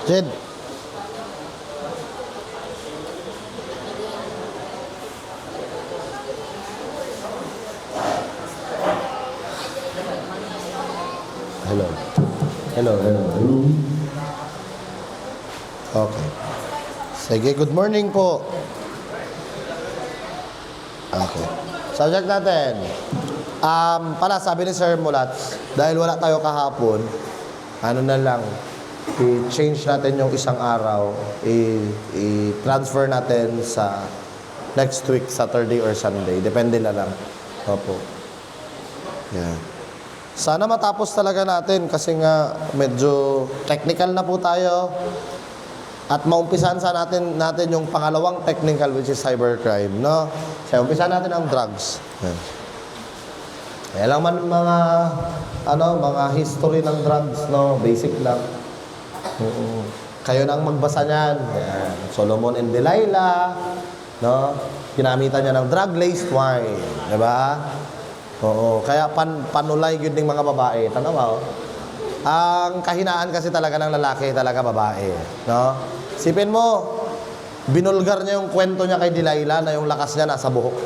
Jed. Hello. Hello, hello. Okay. Sige, good morning po. Okay. Subject natin. Sabi ni Sir Mulat, dahil wala tayo kahapon, ano na lang, i-change natin yung isang araw, i-transfer natin sa next week, Saturday or Sunday. Depende na lang. Opo. Yeah. Sana matapos talaga natin kasi nga medyo technical na po tayo. At maumpisan sa natin yung pangalawang technical, which is cybercrime, no? Kaya umpisan natin ang drugs. Yan. Kaya lang man mga history ng drugs, no? Basic lang. Kayo nang magbasa niyan. Yan. Solomon and Delilah, no? Ginamitan niya ng drug-laced wine, di ba? Oo. Kaya panulay yun ng mga babae. Tanaw, ang kahinaan kasi talaga ng lalaki, talaga babae, no? Sipin mo, binulgar niya yung kwento niya kay Delilah na yung lakas niya nasa buhok.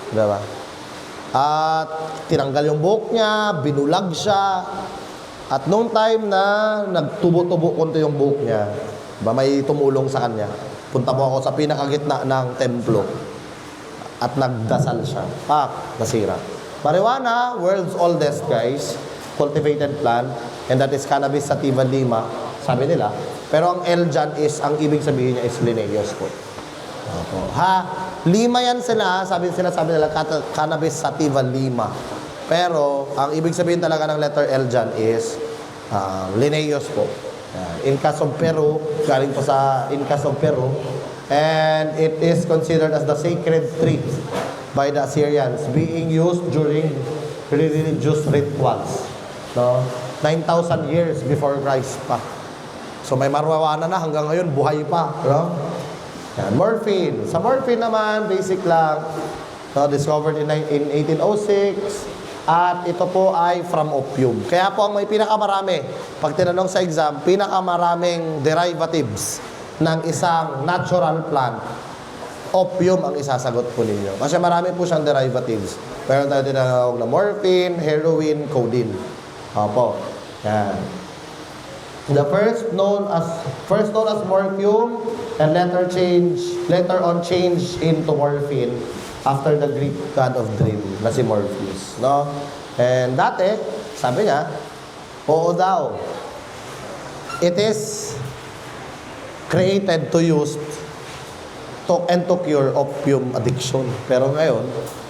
Diba? At tinanggal yung buhok niya, binulag siya. At noong time na nagtubo-tubo konti yung buhok niya, ba may tumulong sa kanya. Punta mo ako sa pinakagitna ng templo. At nagdasal siya. Pak, nasira. Marijuana, world's oldest, guys, cultivated plant, and that is cannabis sativa lima, sabi nila. Pero ang L dyan is, ang ibig sabihin niya is Linnaeus po. Lima yan sila, sabi nila, cannabis sativa lima. Pero, ang ibig sabihin talaga ng letter L dyan is Linnaeus po. Incas of Peru, galing po sa Incas of Peru. And it is considered as the sacred tree by the Assyrians, being used during religious rituals. No? 9,000 years before Christ pa. So may marijuana na hanggang ngayon, buhay pa. No? Yan. Morphine. Sa morphine naman, basic lang. No? Discovered in 1806. At ito po ay from opium. Kaya po ang may pinakamarami, pag tinanong sa exam, pinakamaraming derivatives ng isang natural plant, opium ang isasagot po ninyo. Kasi marami po siyang derivatives. Meron tayo tinatawag na morphine, heroin, codeine. Opo. Yan. The first known as morphium and later on changed into morphine after the Greek god of dream na si Morpheus, no? And dati, sabi niya, oo daw. It is created to use to cure opium addiction. Pero ngayon,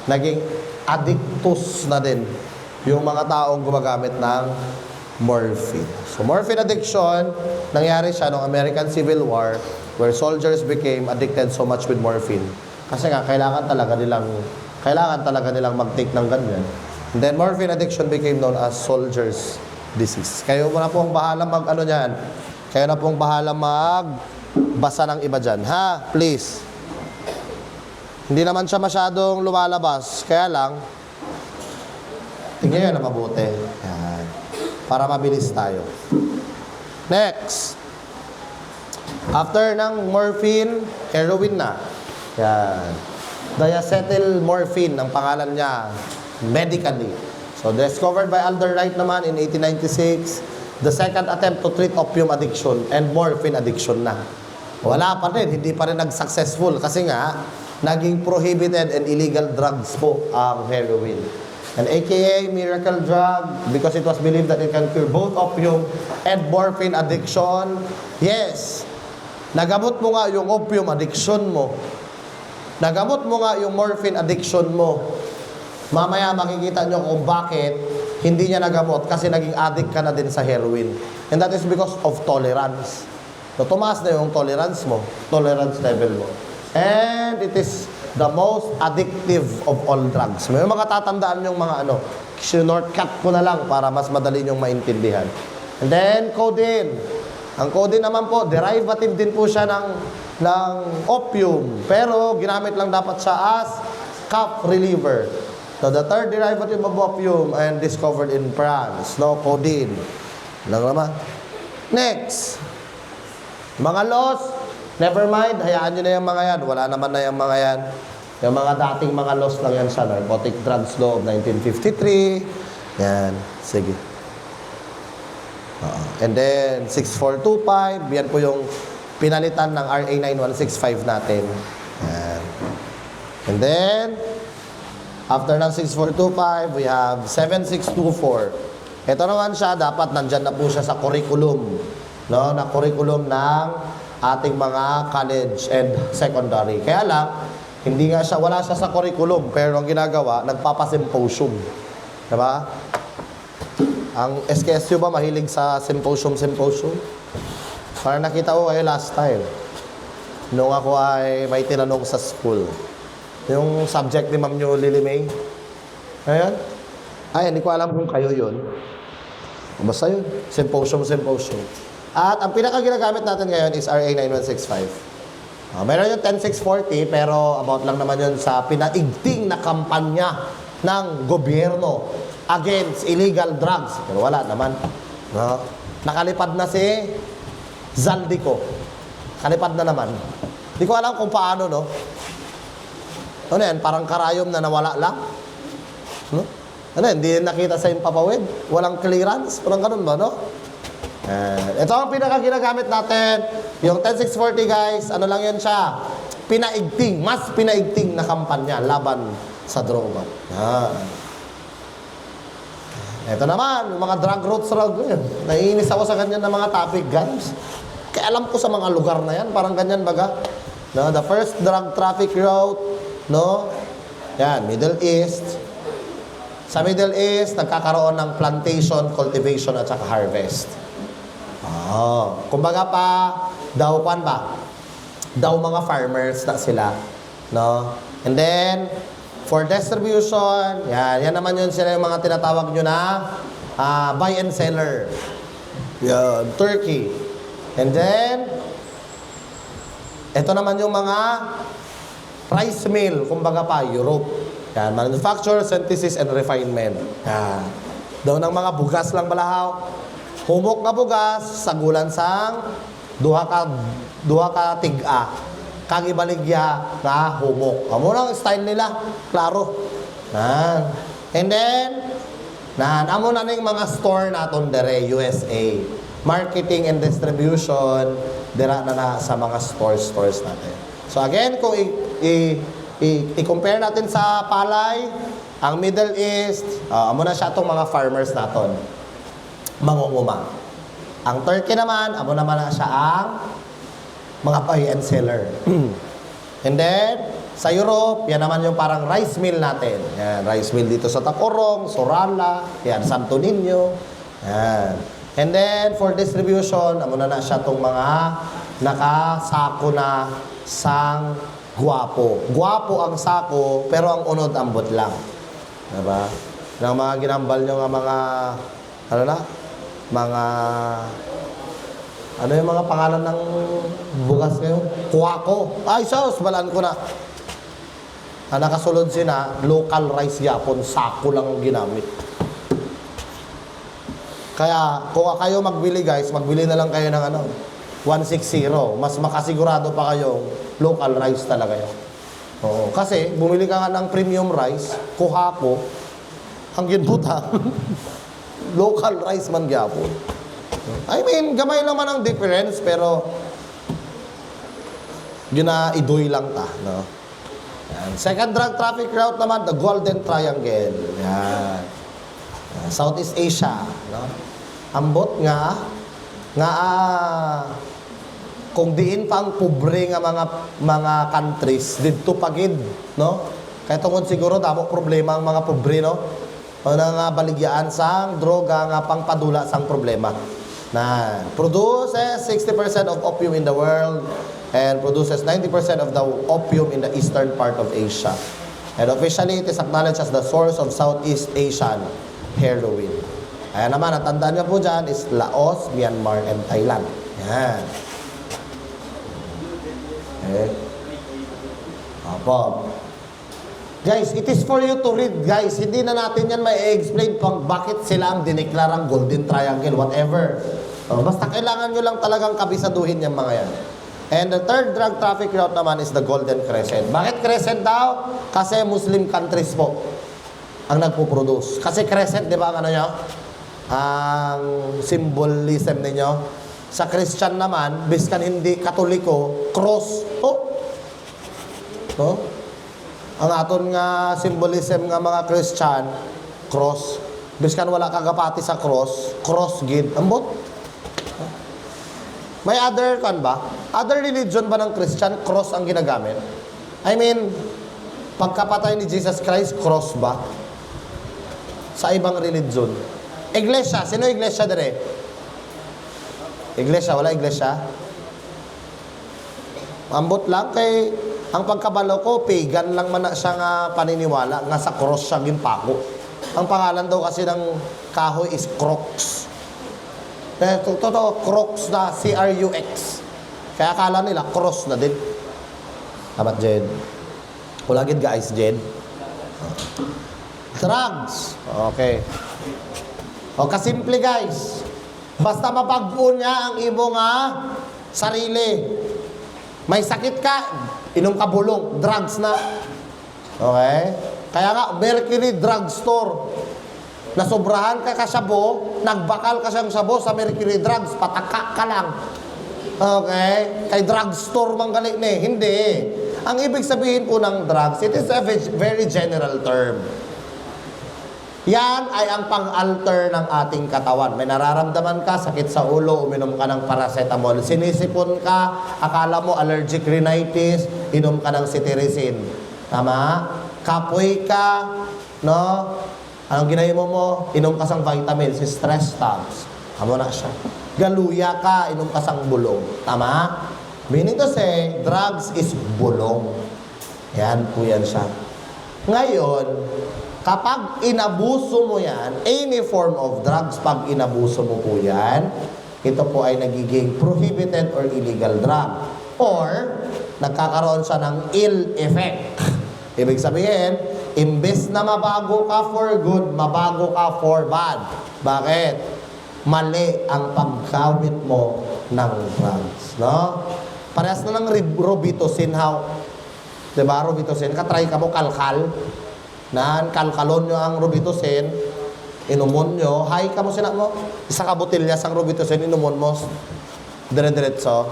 naging addictus na din yung mga taong gumagamit ng morphine. So, morphine addiction, nangyari siya noong American Civil War where soldiers became addicted so much with morphine. Kasi nga, kailangan talaga nilang mag-take ng ganyan. And then, morphine addiction became known as soldier's disease. Kayo na pong bahala Kayo na pong bahala magbasa ng iba dyan. Ha? Please. Hindi naman siya masyadong lumalabas. Kaya lang, tingnan nyo na mabuti. Yan. Para mabilis tayo. Next. After ng morphine, heroin na. Yan. Diacetylmorphine, ang pangalan niya, medically. So, discovered by Alder Wright naman in 1896, the second attempt to treat opium addiction and morphine addiction na. Wala pa rin, hindi pa rin nag-successful kasi nga, naging prohibited and illegal drugs po ang heroin. An aka miracle drug because it was believed that it can cure both opium and morphine addiction. Yes, nagamot mo nga yung opium addiction mo. Nagamot mo nga yung morphine addiction mo. Mamaya makikita nyo kung bakit hindi niya nagamot kasi naging addict ka na din sa heroin. And that is because of tolerance. So, tumaas na yung tolerance mo, tolerance level mo. And it is the most addictive of all drugs. May mga tatandaan yung mga shortcut ko na lang para mas madali yung maintindihan. And then, codeine. Ang codeine naman po, derivative din po siya ng opium. Pero, ginamit lang dapat siya as cough reliever. So, the third derivative of opium and discovered in France. No, codeine. Lang naman. Next. Mga laws, never mind, hayaan nyo na yung mga yan. Wala naman na yung mga yan. Yung mga dating mga laws lang yan sa Narcotic Drugs Law of 1953. Yan, sige. And then, 6425, yan po yung pinalitan ng RA 9165 natin. Yan. And then, after ng 6425, we have 7624. Ito naman siya, dapat nandyan na po siya sa curriculum. No? Na curriculum ng ating mga college and secondary. Kaya lang, hindi nga siya, wala siya sa curriculum. Pero ang ginagawa, nagpapasymposium. Diba? Ang SKSU ba mahilig sa symposium? Parang nakita ko kayo last time. Nung ako ay may tinanong sa school. Yung subject ni Ma'am nyo, Lily May. Ayan. Ay, hindi ko alam kung kayo yun. Basta yun. Symposium. At ang pinaka-ginagamit natin ngayon is RA 9165. Meron yung 10640, pero about lang naman yun sa pinaigting na kampanya ng gobyerno against illegal drugs. Pero wala naman. No? Nakalipad na si Zaldico. Kalipad na naman. Hindi ko alam kung paano, no? Ano yan? Parang karayom na nawala lang? No? Ano yan? Hindi nakita sa impapawid? Walang clearance? Parang ganun ba, no? Ito ang pinaka-ginagamit natin. Yung 10640, guys, ano lang yan siya? Pinaigting, mas pinaigting na kampanya laban sa droga. Ito naman, yung mga drug routes yun. Naiinis ako sa ganyan na mga topic, guys. Kaya alam ko sa mga lugar na yan, parang ganyan baga. No, the first drug traffic route, no? Yan, Middle East. Sa Middle East, nagkakaroon ng plantation, cultivation, at saka harvest. Kumbaga pa, daw mga farmers na sila, no? And then, for distribution, yan naman yun sila yung mga tinatawag nyo na buy and seller. Yan, Turkey. And then, ito naman yung mga rice mill, kumbaga pa, Europe. Yan, manufacture, synthesis, and refinement. Yan. Daw ng mga bugas lang balahaw. Humok nga bugas, sagulan sang duha ka tiga. Kang ibaligya na humok. Amo lang style nila, klaro. And then, amo na ning mga store naton dere USA. Marketing and distribution dira na sa mga stores natin. So again, kung i-compare natin sa palay, ang Middle East, amo na siya itong mga farmers naton. Mangunguma. Ang Turkey naman, amo naman na siya ang mga buy and seller. And then, sa Europe, yan naman yung parang rice mill natin. Yan, rice mill dito sa Tacorong, Sorala, yan, Santo Niño. Yan. And then, for distribution, amo na siya itong mga nakasako na sang guwapo. Guwapo ang sako, pero ang unod ambot lang. Diba? Ng mga ginambal nyo nga mga, ano yung mga pangalan ng bugas ngayon? Kuwako. Ay, sus, balaan ko na. Nakasulod sina, local rice yapon, sako lang ang ginamit. Kaya, kung kayo magbili, guys, magbili na lang kayo ng 160. Mas makasigurado pa kayong local rice talaga yun. Oo. Kasi, bumili ka nga ng premium rice, kuhako, ang ginbuta. Local rice man gyapon. I mean, gamay naman ang difference, pero ginaidoy lang ta, no? Yan. Second drug traffic route naman, the Golden Triangle. Yan. Southeast Asia, no? Ambot nga kung diin pang pobre nga mga countries didto pagid, no? Kaya tungod siguro damo problema ang mga pobre, no? O nga baligyaan sang droga nga pangpadula sang problema. Na produces 60% of opium in the world and produces 90% of the opium in the eastern part of Asia. And officially, it is acknowledged as the source of Southeast Asian heroin. Ayan naman, ang tandaan nyo po dyan is Laos, Myanmar, and Thailand. Yan. Okay. Apo. Guys, it is for you to read, guys. Hindi na natin yan may explain pang bakit sila ang dineklarang Golden Triangle, whatever. Oh, basta kailangan nyo lang talagang kabisaduhin yung mga yan. And the third drug traffic route naman is the Golden Crescent. Bakit Crescent daw? Kasi Muslim countries po ang nagpo-produce. Kasi Crescent, di ba, ano nyo? Ang symbolism ninyo. Sa Christian naman, biskan hindi Katoliko, cross. Oh. No? Ang aton nga symbolism nga mga Christian, cross. Biskan wala kagapati sa cross, cross gid. Ambot. May other kan ba? Other religion ba ng Christian, cross ang ginagamit? I mean, pagkapatay ni Jesus Christ, cross ba? Sa ibang religion. Iglesia, sino iglesia dire? Iglesia, wala iglesia? Ambot lang kay ang pagkabalo ko, pagan lang man na siya nga paniniwala, nga sa cross siya ginpako. Ang pangalan daw kasi ng kahoy is Crocs. Totoo, Crocs na, C-R-U-X. Kaya akala nila, cross na din. Tamat, Jed. Ulagid guys, Jed. Drugs. Okay. O, kasimple guys. Basta mapag-o niya ang imo nga sarili. May sakit ka, inom ka bulong, drugs na. Okay? Kaya nga, Mercury Drugstore. Nasobrahan ka kasabo, nagbakal ka siyang sabo sa Mercury Drugs, pataka ka lang. Okay? Kay drugstore mang gali ni. Hindi. Ang ibig sabihin po ng drugs, it is a very general term. Yan ay ang pang-alter ng ating katawan. May nararamdaman ka, sakit sa ulo, uminom ka ng paracetamol. Sinisipon ka, akala mo allergic rhinitis, inom ka ng cetirizine. Tama? Kapoy ka, no? Anong ginaymo mo? Inom ka sang vitamins, stress tabs. Amo na siya. Galuya ka, inom ka sang bulong. Tama? Meaning to say, drugs is bulong. Yan po yan siya. Ngayon, kapag inabuso mo yan, any form of drugs, pag inabuso mo po yan, ito po ay nagiging prohibited or illegal drug. Or, nagkakaroon siya ng ill effect. Ibig sabihin, imbes na mabago ka for good, mabago ka for bad. Bakit? Mali ang paggamit mo ng drugs. No? Parehas na ng Robitussin, how? Diba, Robitussin? Katry ka mo kalkal. Nan, kalkalon nyo ang Robitussin, inumon nyo, hay ka mo sina mo, isa ka botilya sang Robitussin, inumon mo, dire-diretso.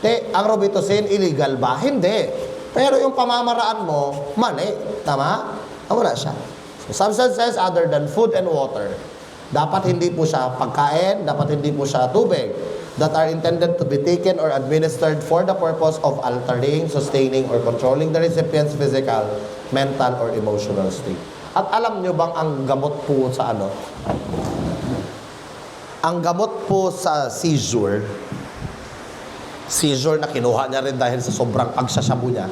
Ang Robitussin, illegal ba? Hindi. Pero yung pamamaraan mo, mali. Tama? Amo na siya. So, substances other than food and water. Dapat hindi po siya pagkain, dapat hindi po siya tubig, that are intended to be taken or administered for the purpose of altering, sustaining, or controlling the recipient's physical, mental, or emotional state. At alam nyo bang ang gamot po sa ano? Ang gamot po sa seizure na kinuha niya rin dahil sa sobrang pagsasabu niya.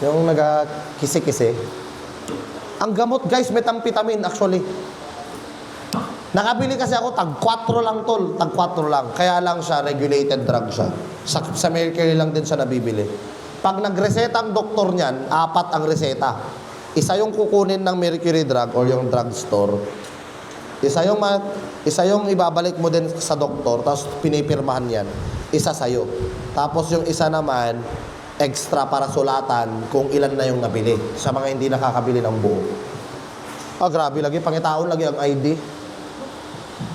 Yung nagkisi-kisi. Ang gamot, guys, methamphetamine actually. Nakabili kasi ako, tag 4 lang tol. Tag 4 lang. Kaya lang siya, regulated drug siya. Sa Mercury lang din siya nabibili. Pag nagreseta ang doktor niyan, 4 ang reseta. Isa yung kukunin ng Mercury drug or yung drugstore. Isa yung ibabalik mo din sa doktor, tapos pinipirmahan yan. Isa sa'yo. Tapos yung isa naman, extra para sulatan kung ilan na yung nabili. Sa mga hindi nakakabili ng buo. Grabe lagi, pangitaon lagi ang ID.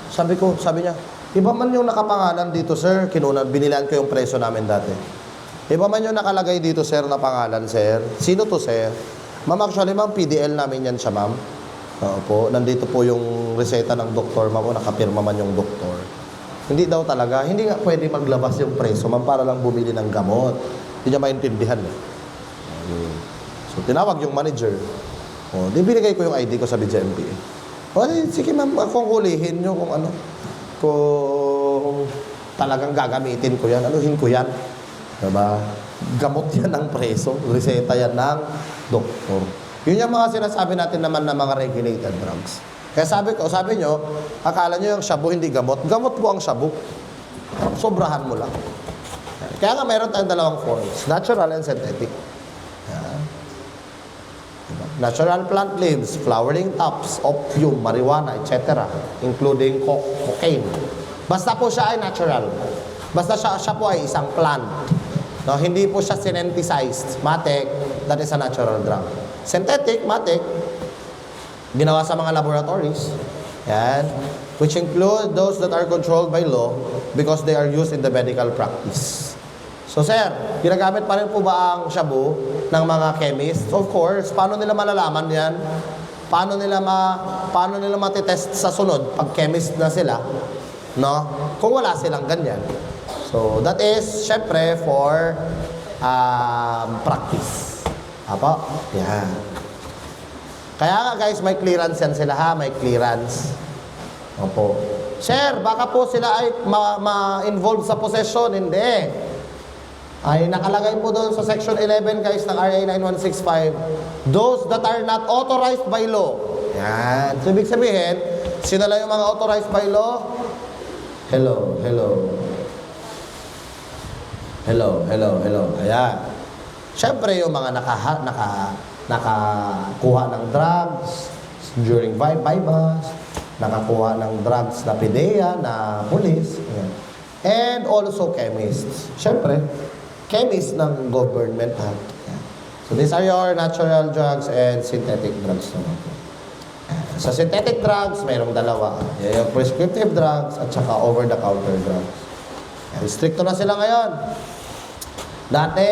Sabi niya, iba man yung nakapangalan dito, sir, binilan ko yung presyo namin dati. Iba man yung nakalagay dito, sir, na pangalan, sir. Sino to, sir? Ma'am, actually, ma'am, PDL namin yan siya, ma'am. Opo, nandito po yung reseta ng doktor, ma'am, o nakapirma man yung doktor. Hindi daw talaga, hindi nga pwede maglabas yung presyo, ma'am, para lang bumili ng gamot. Hindi niya maintindihan. So, tinawag yung manager. Di binigay ko yung ID ko sa BJMP. Sige ma'am, kung hulihin nyo kung ano, kung talagang gagamitin ko yan, anuhin ko yan. Diba? Gamot yan ng preso, reseta yan ng doktor. Yun yung mga sinasabi natin naman ng mga regulated drugs. Kaya sabi nyo, akala nyo yung shabu hindi gamot. Gamot po ang shabu. Sobrahan mo lang. Kaya nga mayroon tayong dalawang forms, natural and synthetic. Natural plant leaves, flowering tops, opium, marijuana, etc. Including cocaine. Basta po siya ay natural. Basta siya po ay isang plant. No, hindi po siya syntheticized. Matic, that is a natural drug. Synthetic, matic, ginawa sa mga laboratories. Yan. Which include those that are controlled by law because they are used in the medical practice. So sir, ginagamit pa rin po ba ang shabu ng mga chemists? Of course. Paano nila malalaman yan? Paano nila matitest sa sunod pag chemist na sila? No? Kung wala silang ganyan. So, that is, syempre, for practice. Apo? Yan. Kaya nga guys, may clearance yan sila ha, may clearance. Opo. Sir, baka po sila ay ma-involve sa possession. Hindi. Ay nakalagay po doon sa section 11 guys ng RA 9165, those that are not authorized by law. Yan. So, ibig sabihin, sino lang yung mga authorized by law? Hello. Ayan. Siyempre, yung mga nakakuha ng drugs during bypass, nakakuha ng drugs na PDEA, na police, ayan. And also chemists. Siyempre, chemists ng government. Ayan. So, these are your natural drugs and synthetic drugs naman po. Sa synthetic drugs, mayroong dalawa. Yung prescriptive drugs at saka over-the-counter drugs. Stricto na sila ngayon. Dati,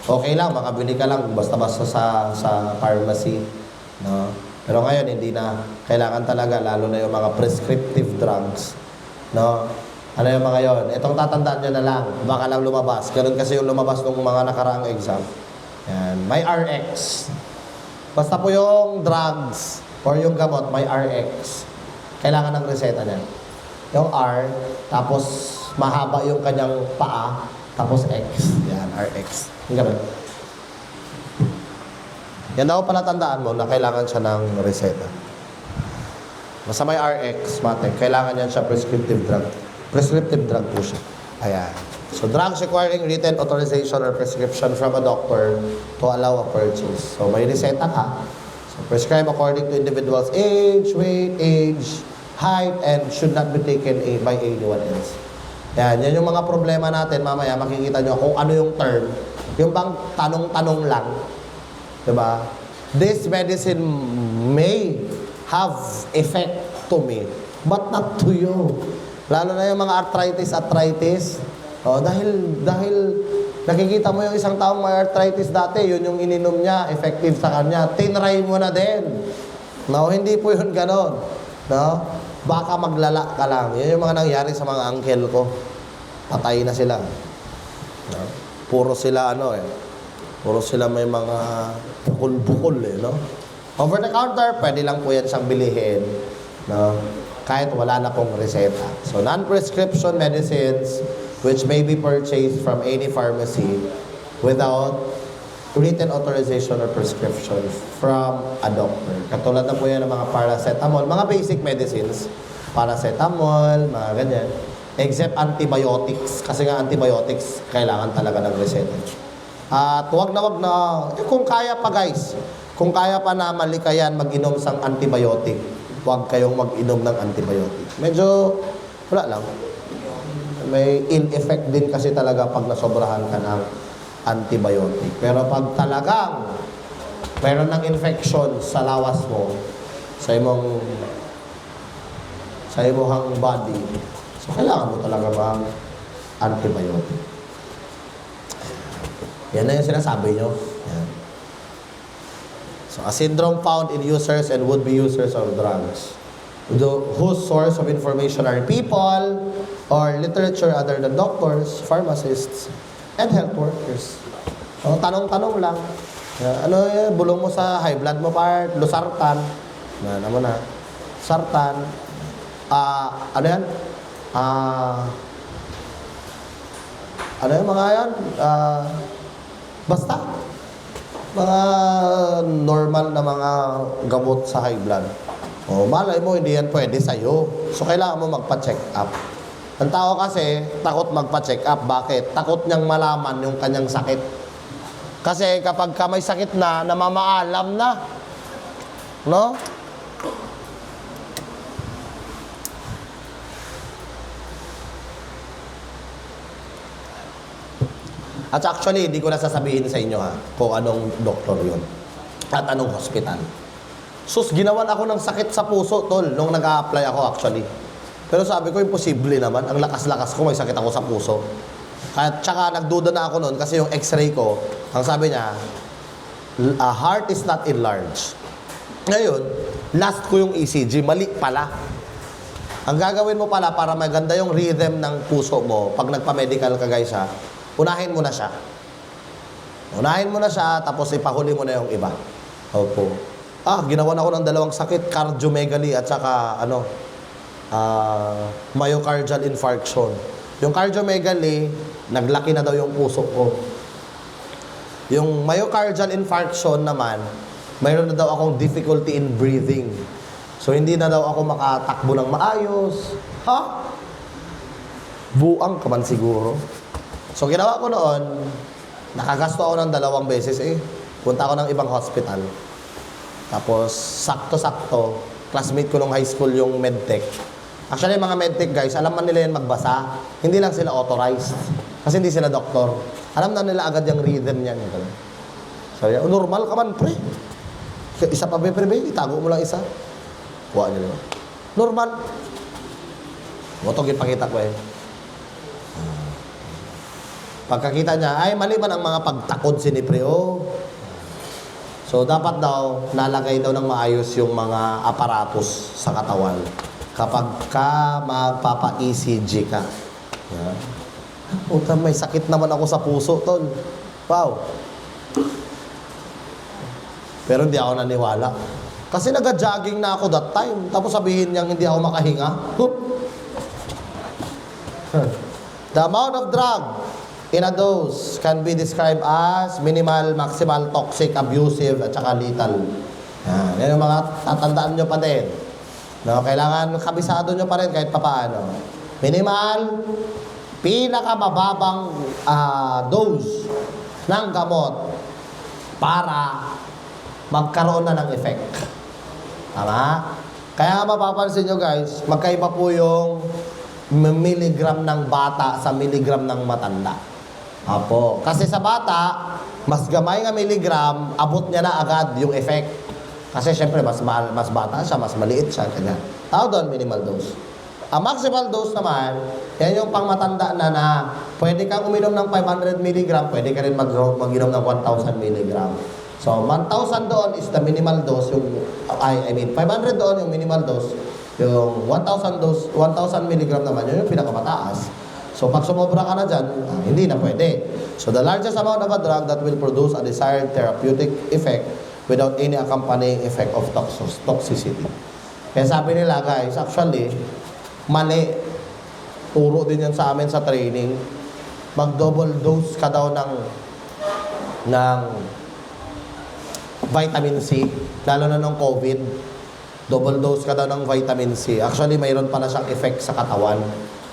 okay lang, makabili ka lang basta-basta sa pharmacy. No? Pero ngayon, hindi na. Kailangan talaga, lalo na yung mga prescriptive drugs. No? Ano yung mga yon? Itong tatandaan nyo na lang. Baka lang lumabas. Ganun kasi yung lumabas ng mga nakaraang exam. Yan. May RX. Basta po yung drugs or yung gamot, may RX. Kailangan ng reseta niya. Yung R, tapos mahaba yung kanyang paa, tapos X. Yan, RX. Yung ganun. Yan daw pala tandaan mo na kailangan siya ng reseta. Basta may RX, mate, kailangan yan siya prescriptive drug. Prescriptive drug po siya. Ayan. So, drugs requiring written authorization or prescription from a doctor to allow a purchase. So, may reseta ka. So, prescribe according to individual's age, weight, height, and should not be taken by anyone else. Yan yung mga problema natin. Mamaya makikita nyo kung ano yung term. Yung bang tanong-tanong lang. Diba? This medicine may have effect to me, but not to you. Lalo na yung mga arthritis. Dahil nakikita mo yung isang taong may arthritis dati, yun yung ininom niya, effective sa kanya, tinry mo na din. No, hindi po yun ganon. No? Baka maglala ka lang. Yun yung mga nangyari sa mga uncle ko. Patay na sila. No? Puro sila Puro sila may mga bukol-bukol no? Over the counter, pwede lang po yan siyang bilihin. No? Kahit wala na pong reseta. So, non-prescription medicines which may be purchased from any pharmacy without written authorization or prescription from a doctor. Katulad na po yan ng mga paracetamol, mga basic medicines, paracetamol, mga ganyan. Except antibiotics, kasi nga antibiotics, kailangan talaga ng reseta. At wag na, kung kaya pa guys, kung kaya pa na malikayan mag-inom sang antibiotic, wag kayong mag-inom ng antibiotic. Medyo, wala lang. May ill effect din kasi talaga pag nasobrahan ka ng antibiotic. Pero pag talagang meron ng infection sa lawas mo, sa imong body, so kailangan mo talaga mag-antibiotic. Yan na yung sinasabi nyo. Yan. So, a syndrome found in users and would-be users of drugs, whose source of information are people or literature other than doctors, pharmacists, and health workers. So, tanong-tanong lang. Ano yung bulong mo sa high blood mo part? Losartan. Ano mo na? Sartan. Ano yan? Ano yung mga yan? Basta. Mga normal na mga gamot sa high blood. O, malay mo, hindi yan pwede sa'yo. So, kailangan mo magpa-check up. Ang tao kasi, takot magpa-check up. Bakit? Takot niyang malaman yung kanyang sakit. Kasi kapag ka may sakit na, namamaalam na. No? At actually, hindi ko na sasabihin sa inyo ha, kung anong doktor yun. At anong hospital. Sus, ginawan ako ng sakit sa puso, tol, nung nag-a-apply ako actually. Pero sabi ko, imposible naman. Ang lakas-lakas ko, may sakit ako sa puso. At tsaka nagduda na ako noon kasi yung x-ray ko, ang sabi niya, heart is not enlarged. Ngayon, last ko yung ECG, mali pala. Ang gagawin mo pala para maganda yung rhythm ng puso mo, pag nagpa-medical ka guys ha, unahin mo na siya. Unahin mo na siya, tapos ipahuli mo na yung iba. Opo. Ginawan ako ng dalawang sakit, cardiomegaly at saka myocardial infarction. Yung cardiomegaly, naglaki na daw yung puso ko. Yung myocardial infarction naman, mayroon na daw akong difficulty in breathing. So, hindi na daw ako makatakbo ng maayos. Buang ka man siguro. So, ginawa ko noon, nakagasto ako ng 2 beses Punta ako ng ibang hospital. Tapos, sakto-sakto, classmate ko nung high school yung medtech. Actually, mga medtech guys, alam man nila yan magbasa. Hindi lang sila authorized. Kasi hindi sila doktor. Alam na nila agad yung rhythm niyan. So, normal ka man, pre. Isa pa, pre, itago mo lang isa. Kuha nyo naman. Normal. Motong ipakita ko Pagkakita niya, ay mali man ang mga pagtakod si Niprio. So, dapat daw, nalagay daw ng maayos yung mga aparatus sa katawan. Kapag ka magpapa-ECG ka. Yan. Puta, may sakit naman ako sa puso, tol. Wow. Pero hindi ako naniwala. Kasi nag-jogging na ako that time. Tapos sabihin niyang hindi ako makahinga. The amount of drug in a dose can be described as minimal, maximal, toxic, abusive, at saka lethal. Yan yung mga tatandaan nyo pa din. No, kailangan kabisado nyo pa rin kahit papaano. Minimal, pinakamababang dose ng gamot para magkaroon na ng effect. Tama? Kaya mapapansin nyo guys, magkaiba po yung milligram ng bata sa milligram ng matanda. Apo. Kasi sa bata, mas gamay nga milligram, abot niya na agad yung effect. Kasi syempre, mas bata siya, mas maliit siya. Kanya. Tawag doon, minimal dose. Ang maximal dose naman, yan yung pangmatanda na pwede kang uminom ng 500 mg, pwede ka rin mag-inom ng 1,000 mg. So, 1,000 doon is the minimal dose, yung, 500 doon yung minimal dose, yung 1,000 dose, 1,000 mg naman, yun yung pinakamataas. So, pag sumobra ka na dyan, hindi na pwede. So, the largest amount of a drug that will produce a desired therapeutic effect without any accompanying effect of toxicity. Kaya sabi nila, guys, actually, mali. Turo din yan sa amin sa training. Mag-double dose ka daw ng vitamin C, lalo na nung COVID. Double dose ka daw ng vitamin C. Actually, mayroon pa na siyang effect sa katawan.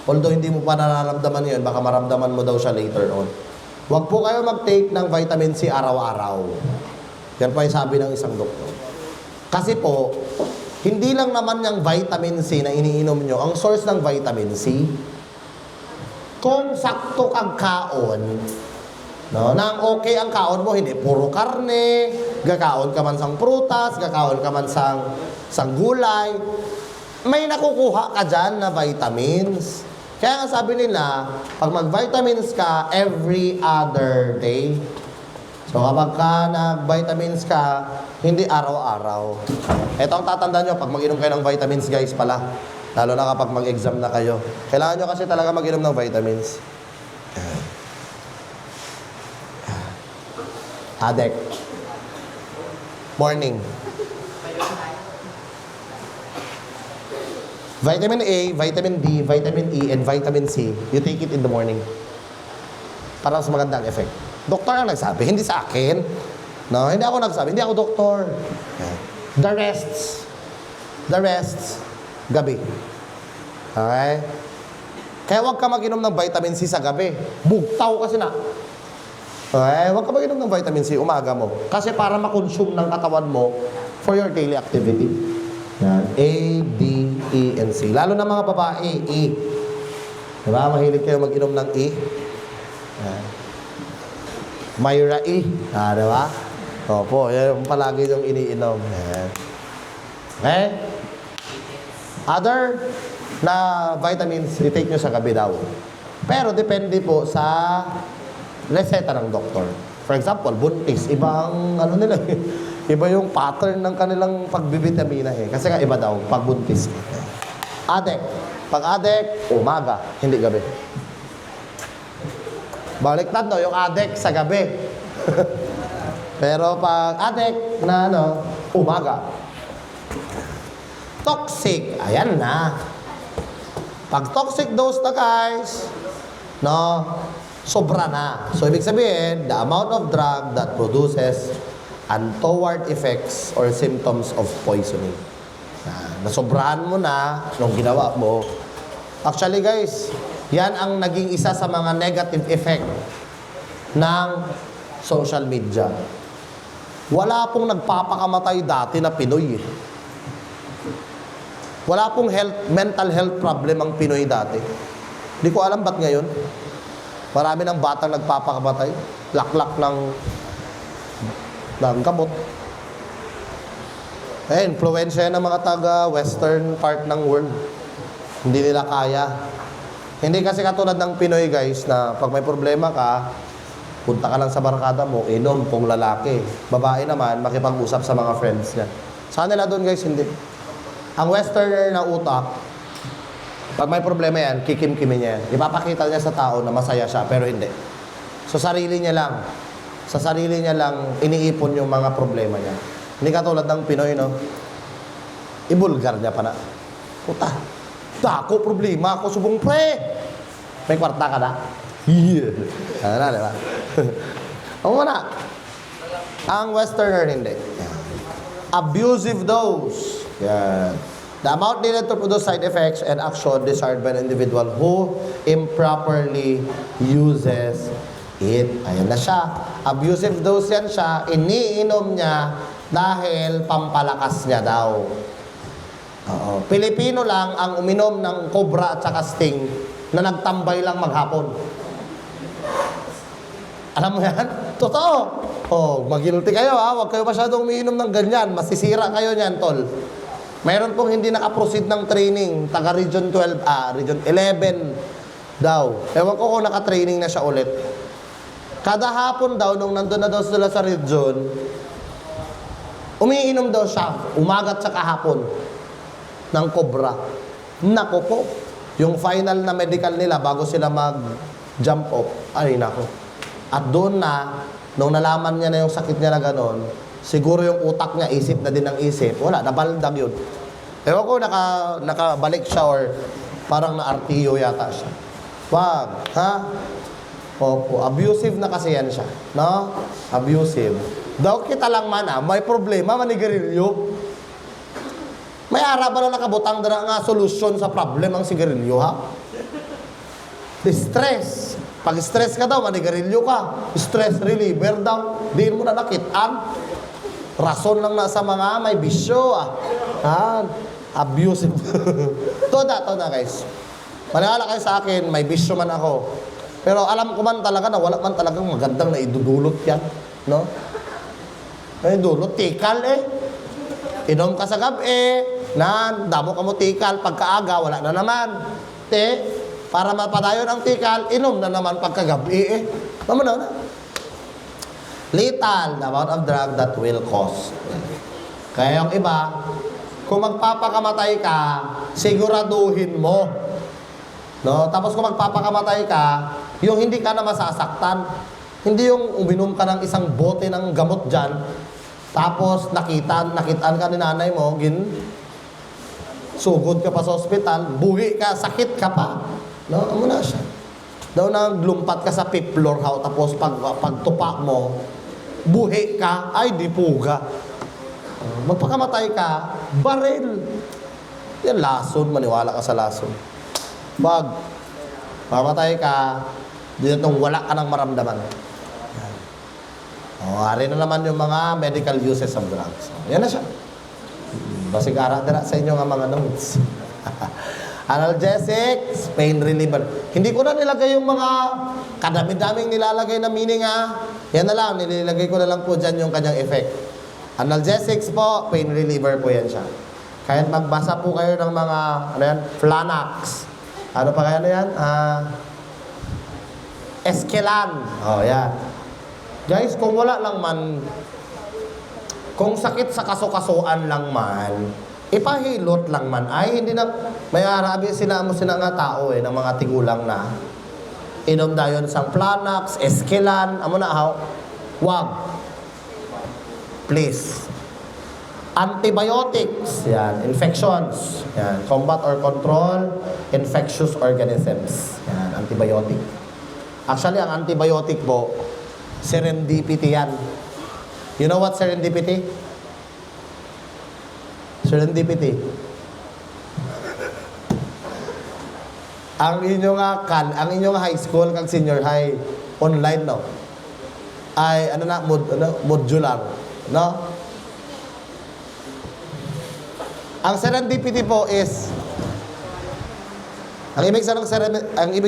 Although hindi mo pa nararamdaman yun, baka maramdaman mo daw siya later on. Huwag po kayo mag-take ng vitamin C araw-araw. Yan po yung sabi ng isang doktor. Kasi po, hindi lang naman yung vitamin C na iniinom nyo, ang source ng vitamin C, kung sakto kang kaon, no, nang okay ang kaon mo, hindi puro karne, gakaon ka man sang prutas, gakaon ka man sang gulay, may nakukuha ka dyan na vitamins. Kaya nga sabi nila, pag mag-vitamins ka every other day, so kapag ka nag-vitamins ka, hindi araw-araw. Ito ang tatandaan nyo, pag mag-inom kayo ng vitamins guys pala, lalo na kapag mag-exam na kayo. Kailangan nyo kasi talaga mag-inom ng vitamins. Adek. Morning. Vitamin A, vitamin D, vitamin E, and vitamin C, you take it in the morning. Para mas magandang effect. Doktor ang nagsabi, hindi sa akin. No, hindi ako nagsabi, hindi ako doktor. The rests, gabi. Okay? Kaya huwag ka mag-inom ng vitamin C sa gabi. Bugtaw kasi na. Okay? Huwag ka mag-inom ng vitamin C umaga mo. Kasi para makonsume ng katawan mo for your daily activity. Yan. A, D, E, and C. Lalo na mga babae, E. Diba? Mahilig kayo mag-inom ng E. Yan. Myra E. Diba? Opo, yan yung palagi yung iniinom. Ayan. Okay? Other na vitamins, i-take nyo sa gabi daw. Pero depende po sa reseta ng doktor. For example, buntis, ibang ano nila iba yung pattern ng kanilang pagbibitamina eh. Kasi nga iba daw, pag buntis. Adek. Pag adek, umaga, hindi gabi. Baliktad no, yung adek sa gabi. Pero pag adek na ano, umaga. Toxic, ayan na. Pag toxic dose na guys, no, sobra na. So, ibig sabihin, the amount of drug that produces untoward effects or symptoms of poisoning. Nasobrahan mo na nung ginawa mo. Actually guys, yan ang naging isa sa mga negative effect ng social media. Wala pong nagpapakamatay dati na Pinoy. Wala pong mental health problem ang Pinoy dati. Hindi ko alam ba't ngayon. Marami ng batang nagpapakamatay. Laklak ng gamot. Influensya ng mga taga-western part ng world. Hindi nila kaya. Hindi kasi katulad ng Pinoy guys na pag may problema ka, punta ka lang sa barkada mo, inom kung lalaki. Babae naman, makipag-usap sa mga friends niya. Sa kanila doon guys, hindi. Ang westerner na utak, pag may problema yan, kikim-kimin niya yan. Ipapakita niya sa tao na masaya siya, pero hindi. So sarili niya lang. Sa sarili niya lang, iniipon yung mga problema niya. Hindi katulad ng Pinoy, no? Ibulgar niya pa na. Puta, dako problema ako subong pre. May kwarta ka na? Yeah. Ano na, di ba? Ang una, ang westerner hindi. Abusive dose. Yan. The amount needed to produce side effects and action desired by an individual who improperly uses it. Ayan na siya. Abusive dose yan siya. Iniinom niya dahil pampalakas niya daw. Oo. Pilipino lang ang uminom ng Cobra at saka Sting na nagtambay lang maghapon. Alam mo yan? Totoo. Oh, magilty kayo ha. Huwag kayo masyadong umiinom ng ganyan. Masisira kayo niyan, tol. Mayroon pong hindi nakaproceed ng training, taga Region 12, Region 11 daw. Ewan ko kung naka-training na siya ulit. Kada hapon daw, nung nandun na daw sila sa region, umiinom daw siya, umagat sa kahapon, ng Cobra. Nako po, yung final na medical nila, bago sila mag-jump off, ay nako. At doon na, nung nalaman niya na yung sakit niya na gano'n, siguro yung utak niya, isip na din ng isip. Wala, nabaldam yun. Ewan ko, nakabalik siya or parang na-RTO yata siya. Wag, ha? Opo, abusive na kasi yan siya. No? Abusive. Daw kita lang man may problema, manigarilyo. May ara ba na nakabutang na nga solusyon sa problem ang sigarilyo, ha? Stress. Pag stress ka daw, manigarilyo ka. Stress reliever daw. Diin mo na nakitaan. Rason lang na sa mga may bisyo, abusive. Toda guys. Maniwala kayo sa akin, may bisyo man ako. Pero alam ko man talaga na wala man talagang magandang na idudulot yan. No? Ay, dulot, tikal eh. Inom ka sa gabi, damo ka mo tikal, pagkaaga, wala na naman. Para mapadayon ang tikal, inom na naman pagkagabi eh. Naman na. Lethal, the amount of drug that will cause. Kaya yung iba, kung magpapakamatay ka, siguraduhin mo. No? Tapos kung magpapakamatay ka, yung hindi ka na masasaktan. Hindi yung uminom ka ng isang bote ng gamot dyan, tapos nakitaan ka ni nanay mo, sugod ka pa sa ospital, buhi ka, sakit ka pa. No? Ano na siya? Daw naglumpat ka sa 5th floor, tapos pagtupa mo, buhi ka, ay di puga. Magpakamatay ka, baril. Yan, lason, maniwala ka sa lason. Mamatay ka, dito wala ka nang maramdaman. Ari na naman yung mga medical uses of drugs. Yan na siya. Basigara dira sa inyo nga mga notes. Analgesics, pain reliever. Hindi ko na nilagay yung mga kadami-daming nilalagay na meaning Yan na lang, nililagay ko na lang po dyan yung kanyang effect. Analgesics po, pain reliever po yan siya. Kahit magbasa po kayo ng mga, Flanax. Ano pa kaya na yan? Eskelan. Yan. Guys, kung wala lang man, kung sakit sa kasukasuan lang man, ipahilot lang man, ay hindi na, may arabi sila nga tao ng mga tigulang na, inom dayon sang Flanax, Eskelan, amo na wag. Please. Antibiotics, yan, infections, yan, combat or control infectious organisms, yan, antibiotic. Actually, ang antibiotic po, serendipity yan. You know what serendipity? Serendipity. Ang inyong high school kag senior high online no. Ay modular, no? Ang serendipity po is ang ibig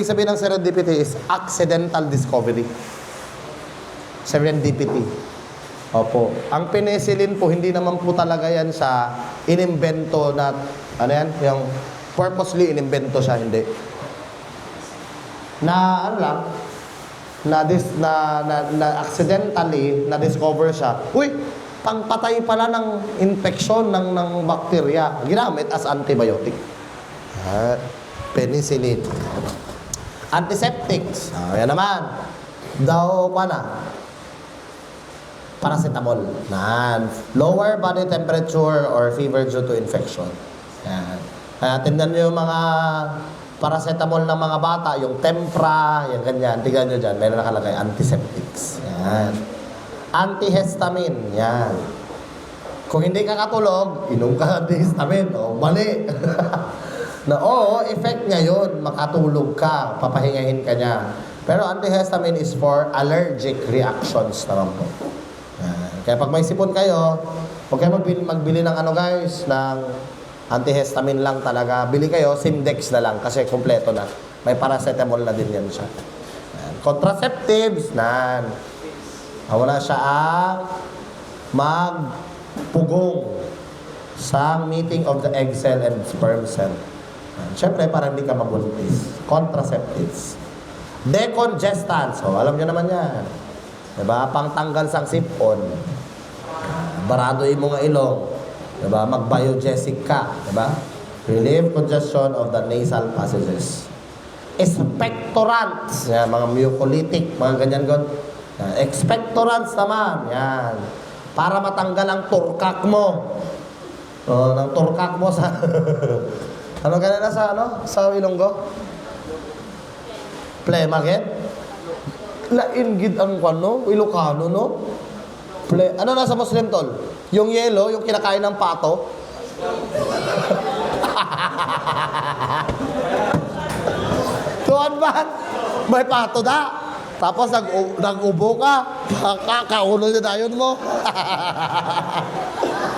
sabihin ng serendipity is accidental discovery. Serendipity. Opo. Ang penicillin po, hindi naman po talaga yan sa inimbento na, yung purposely inimbento siya, hindi. Na accidentally, na-discover siya. Uy, pangpatay pala ng infeksyon ng bakterya. Ginamit as antibiotic. Penicillin. Antiseptics. Yan naman. Daw pa na. Paracetamol. Lower body temperature or fever due to infection. Yan. Tingnan nyo yung mga paracetamol ng mga bata, yung Tempra, yung ganyan. Tingnan nyo dyan, meron nakalagay antiseptics. Yan. Antihistamine. Yan. Kung hindi ka katulog, inom ka antihistamine. Mali. Effect niya yun. Makatulog ka, papahingahin ka niya. Pero antihistamine is for allergic reactions naman po. Kaya pag may sipon kayo, huwag kayo magbili ng guys, ng antihistamine lang talaga. Bili kayo, Simdex na lang kasi kompleto na. May paracetamol na din yan siya. Contraceptives, wala siya magpugong sa meeting of the egg cell and sperm cell. Siyempre, parang hindi ka mabuntis. Contraceptives. Decongestants. Alam nyo naman yan. Diba? Pangtanggal sang sipon. Baradoin mo nga ilong. Diba? Mag-biogesic ka. Diba? Relieve congestion of the nasal passages. Expectorants. Yan, mga mucolytic, mga ganyan gon. Expectorants naman. Yan. Para matanggal ang turkak mo. Ng turkak mo sa... ano ganyan na sa Ilonggo? Plemaget? Laingid ang Ilocano, no? Ano nasa Muslim, tol? Yung yellow, yung kinakain ng pato? Tuan ba? May pato da. Tapos nag-ubo ka. Kakaulo niya dayon mo.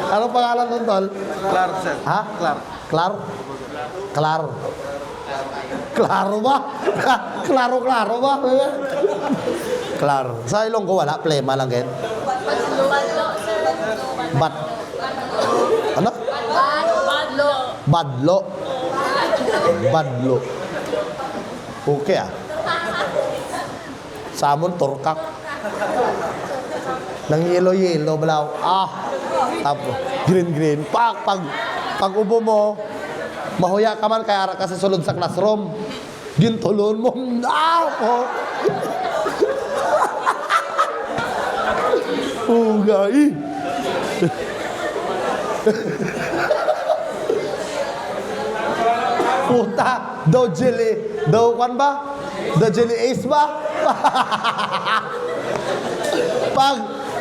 Anong pangalan nun, tol? Clar, sir. Ha? Clar. Clar. Klaro ba? Klaro ba? Clar. Sa Ilonggo wala, plema lang yan. Ano? Badlo. Okay Samon turkak. Nang yellow balaw. Tapos green. Pag ubo mo, mahuya ka man kaya ka sa sulod sa classroom. Gintulon mo. Ugay. Puta, daw jelly. Daw kan ba? The jelly ace ba?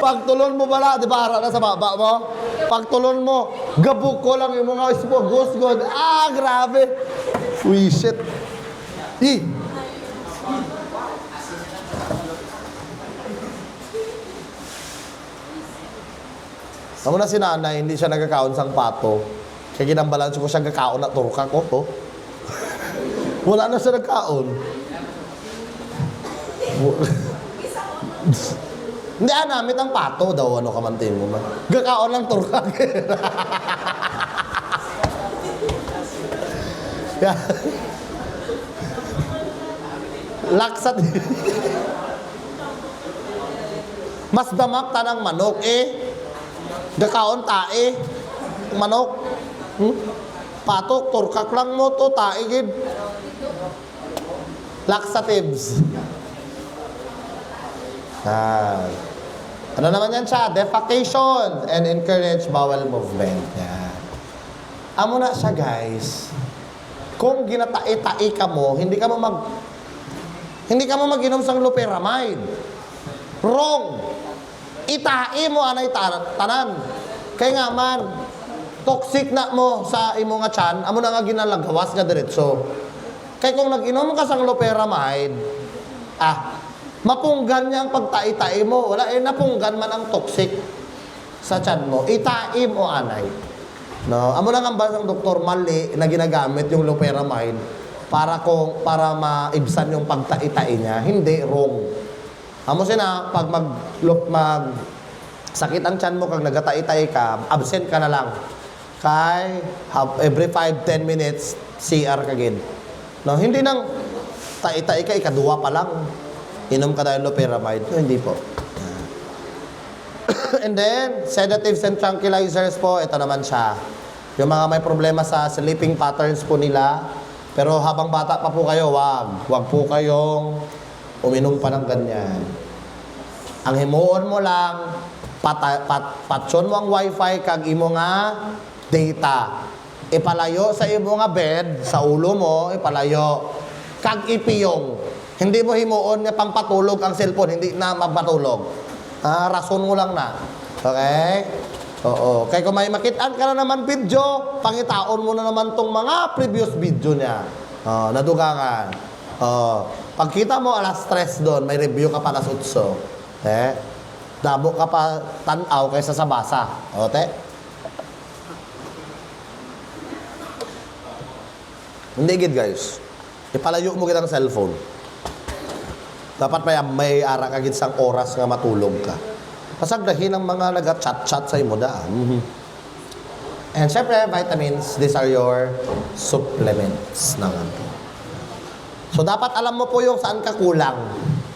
Pag tulon mo bala, di ba, harap na sa baba mo? Pag tulon mo, gabuk ko lang yung mga ghost god. Grabe. Shit. Tama na si nanay, hindi siya nagkakaon sang pato. Kaya ginambalan ko siya nagkakaon na turka ko. Wala na siya nagkaon. Hindi, namit ang pato daw, ano kamantin mo man. Gakaon lang turkag. Yeah. Laksat. Mas damak tanang manok gakaon tae. Manok. Pato, turkak lang mo to, tae gid. Laxatives. Ano naman yan siya? Defecation and encourage bowel movement. Yan. Amo na siya, guys. Kung ginatai-tai ka mo, hindi ka mo mag-inom sang loperamide. Wrong. Itai mo anay tanan. Kaya nga man, toxic na mo sa imo nga tiyan, amo na nga ginalagawas nga diretso. Kaya kung nag-inom ka sang loperamide, mapunggan niya ang pagtai-tai mo. Wala, napunggan man ang toxic sa tiyan mo. Itai mo anay. No, amo na nga ba ng doktor mali na ginagamit yung loperamide para maibsan yung pagtai-tai niya. Hindi, wrong. Amo sina, pag sakit ang tiyan mo, kag nagatai-tai ka, absent ka na lang. Kay, every 5-10 minutes, CR ka gid. No, hindi nang tai-tai ka, ikaduwa pa lang. Inom ka dahil loperamide. Hindi po. And then, sedatives and tranquilizers po, ito naman siya. Yung mga may problema sa sleeping patterns po nila, pero habang bata pa po kayo, wag po kayong uminom pa ng ganyan. Ang himuon mo lang, patson mo ang wifi kag imo nga data. Ipalayo sa imo nga bed, sa ulo mo, ipalayo. Kag ipiyong. Hindi mo himuon nga pampatulog ang cellphone, hindi na magpatulog. Rason mo lang na. Okay? Oo. Kaya kung may makitaan ka na naman video, pangitaon mo na naman tong mga previous video niya. Nadugangan. Pagkita mo alas 3 doon, may review ka pa alas 8. Dabo ka pa tanaw kaysa sa basa. Okay? Hindi gid, guys. Ipalayo mo gid ang cellphone. Dapat may ara ka gid sang oras nga matulog ka. Pasagdahin ang mga naga-chat-chat sa imo da. And syempre, vitamins, these are your supplements naman. So dapat alam mo po yung saan ka kulang.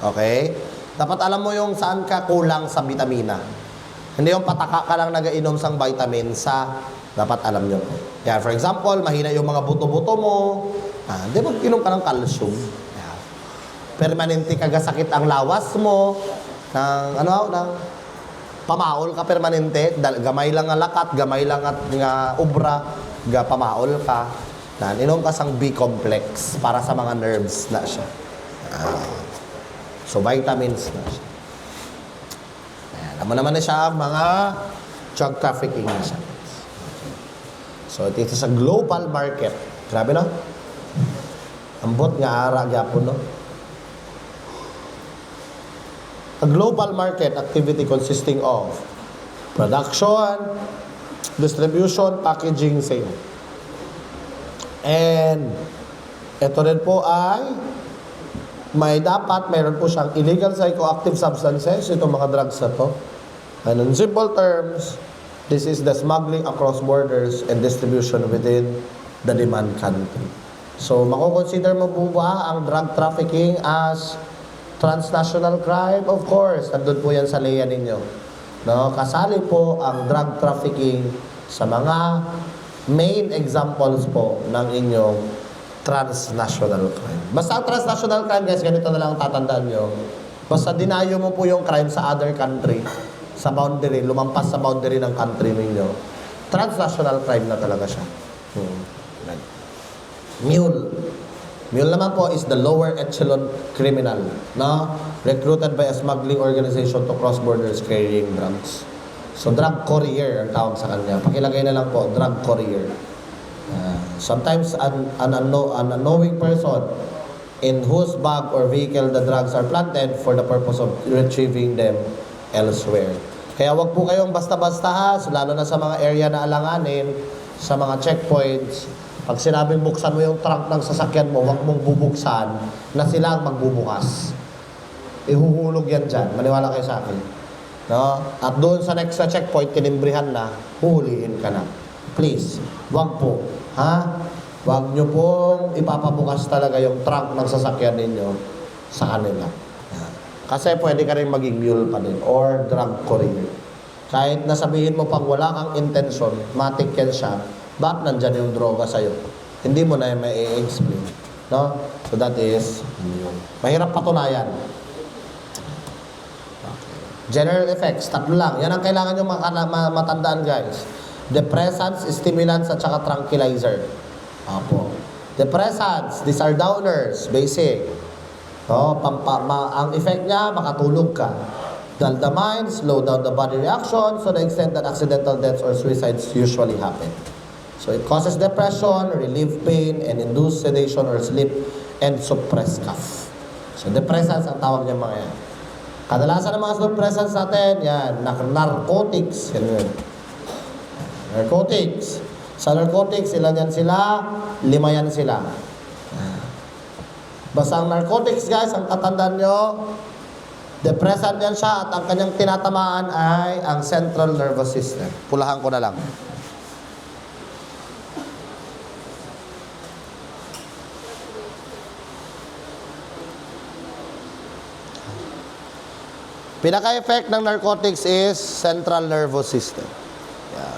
Okay? Dapat alam mo yung saan ka kulang sa vitamina. Hindi yung pataka ka lang nagainom sang vitamin dapat alam nyo. Yeah, for example, mahina yung mga buto-buto mo. Hindi mag-inom ka ng calcium. Yeah. Permanente kagasakit ang lawas mo. Ng pamaol ka permanente. Gamay lang nga lakat, gamay lang nga ubra, pamaol ka. Inom ka sang B-complex para sa mga nerves na siya. So, vitamins na siya. Alam naman na siya mga drug trafficking na siya. So, ito sa global market. Grabe, no? Ambot nga ara, gyapon, no? A global market activity consisting of production, distribution, packaging, sale. And ito rin po ay mayroon po siyang illegal psychoactive substances, itong mga drugs na to. And in simple terms, this is the smuggling across borders and distribution within the demand country. So, makukonsider mo po ba ang drug trafficking as transnational crime? Of course, nandun po yan sa leya ninyo. No? Kasali po ang drug trafficking sa mga main examples po ng inyong transnational crime. Basta ang transnational crime, guys, ganito na lang tatandaan nyo. Basta dinayo mo po yung crime sa other country, sa boundary, lumampas sa boundary ng country ninyo, transnational crime na talaga siya. Mule. Mule naman po is the lower echelon criminal, no? Recruited by a smuggling organization to cross borders carrying drugs. So, drug courier ang tawag sa kanya. Pakilagay na lang po, drug courier. Sometimes an unknowing person in whose bag or vehicle the drugs are planted for the purpose of retrieving them elsewhere. Kaya wag po kayong basta-basta lalo na sa mga area na alanganin, sa mga checkpoints. Pag sinabing buksan mo yung trunk ng sasakyan mo, wag mong bubuksan na sila ang magbubukas. ihuhulog yan dyan. Maniwala kayo sa akin. No? At doon sa next na checkpoint, tinimbrihan na, huhulihin ka na. Please, wag po. Ha? Wag nyo pong ipapabukas talaga yung trunk ng sasakyan ninyo sa kanila. Kasi pwede ka rin maging mule pa din or drug courier. Kahit nasabihin mo pang wala kang intensyon, matik yan siya, bakit nandyan yung droga sa'yo? Hindi mo na may explain. No? So that is, mahirap patunayan. General effects, tatlo lang. Yan ang kailangan nyo matandaan, guys. Depressants, stimulants, at saka tranquilizer. Apo. Depressants, these are downers, basic. No? Ang effect niya, makatulog ka. Dull the mind, slow down the body reaction, so the extent that accidental deaths or suicides usually happen. So it causes depression, relieve pain, and induce sedation or sleep, and suppress cough. So depressants ang tawag niya mga yan. Kadalasan ng mga suppressants natin, yan, narcotics. Yan. Narcotics. Sa narcotics, ilan yan sila? 5 yan sila. Basta ang narcotics, guys, ang tatandaan nyo, depressant yan siya at ang kanyang tinatamaan ay ang central nervous system. Pulahan ko na lang. Pinaka-effect ng narcotics is central nervous system. Yeah.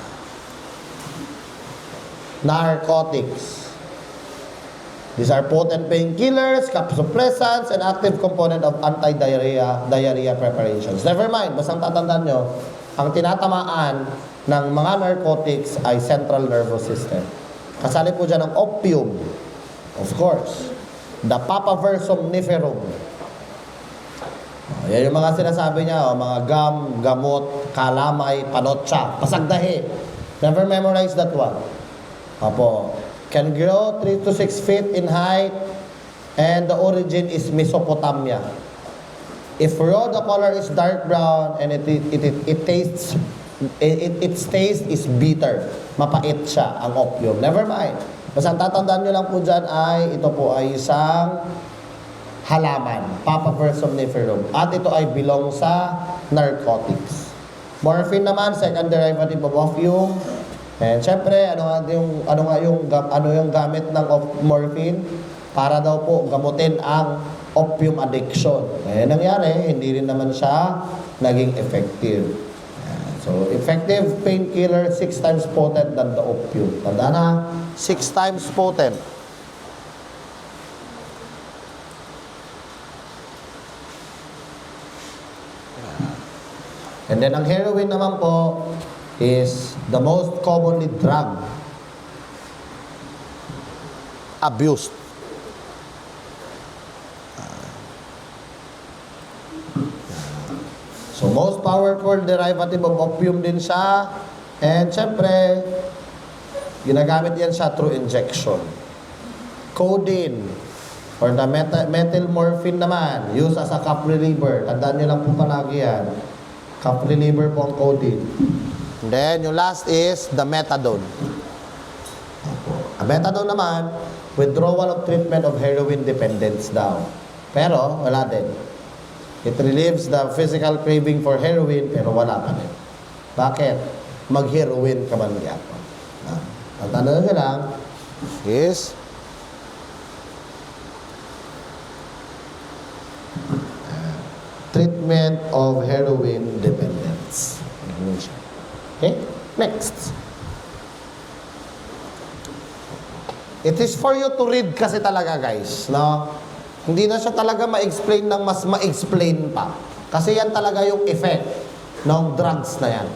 Narcotics. These are potent painkillers, suppressants, and active component of diarrhea preparations. Never mind, basta tatandaan nyo, ang tinatamaan ng mga narcotics ay central nervous system. Kasali po dyan ang opium, of course. The papaver somniferum. Yan yung mga sinasabi niya, mga gum, gamot, kalamay, panotsa, pasagdahi. Never memorize that one. Apo. Can grow 3 to 6 feet in height, and the origin is Mesopotamia. If raw, the color is dark brown, and it tastes, its taste is bitter. Mapait siya, ang opium. Never mind. Basta tatandaan nyo lang po dyan ay, ito po ay isang halaman, papaver somniferum. At ito ay belong sa narcotics. Morphine naman, second derivative of opium. And syempre, ano yung gamit ng morphine? Para daw po gamutin ang opium addiction. Eh, nangyari, hindi rin naman siya naging effective. So, effective painkiller, 6 times potent than the opium. Tanda na, 6 times potent. And then, ang heroin naman po is the most commonly drug abused. So, most powerful derivative of opium din siya. And, syempre, ginagamit yan siya through injection. Codeine, or the methylmorphine naman, used as a cough reliever. Tandaan nyo lang po palagi yan. Cough reliever po ang codeine. And then, yung last is the methadone. Ang methadone naman, withdrawal of treatment of heroin dependence daw. Pero, wala din. It relieves the physical craving for heroin, pero wala pa rin. Bakit? Mag-heroin ka man gyapon. Ang tanong nyo lang is, treatment of heroin dependence. Okay? Next. It is for you to read kasi talaga, guys. No? Hindi na siya talaga ma-explain ng mas ma-explain pa. Kasi yan talaga yung effect ng drugs na yan.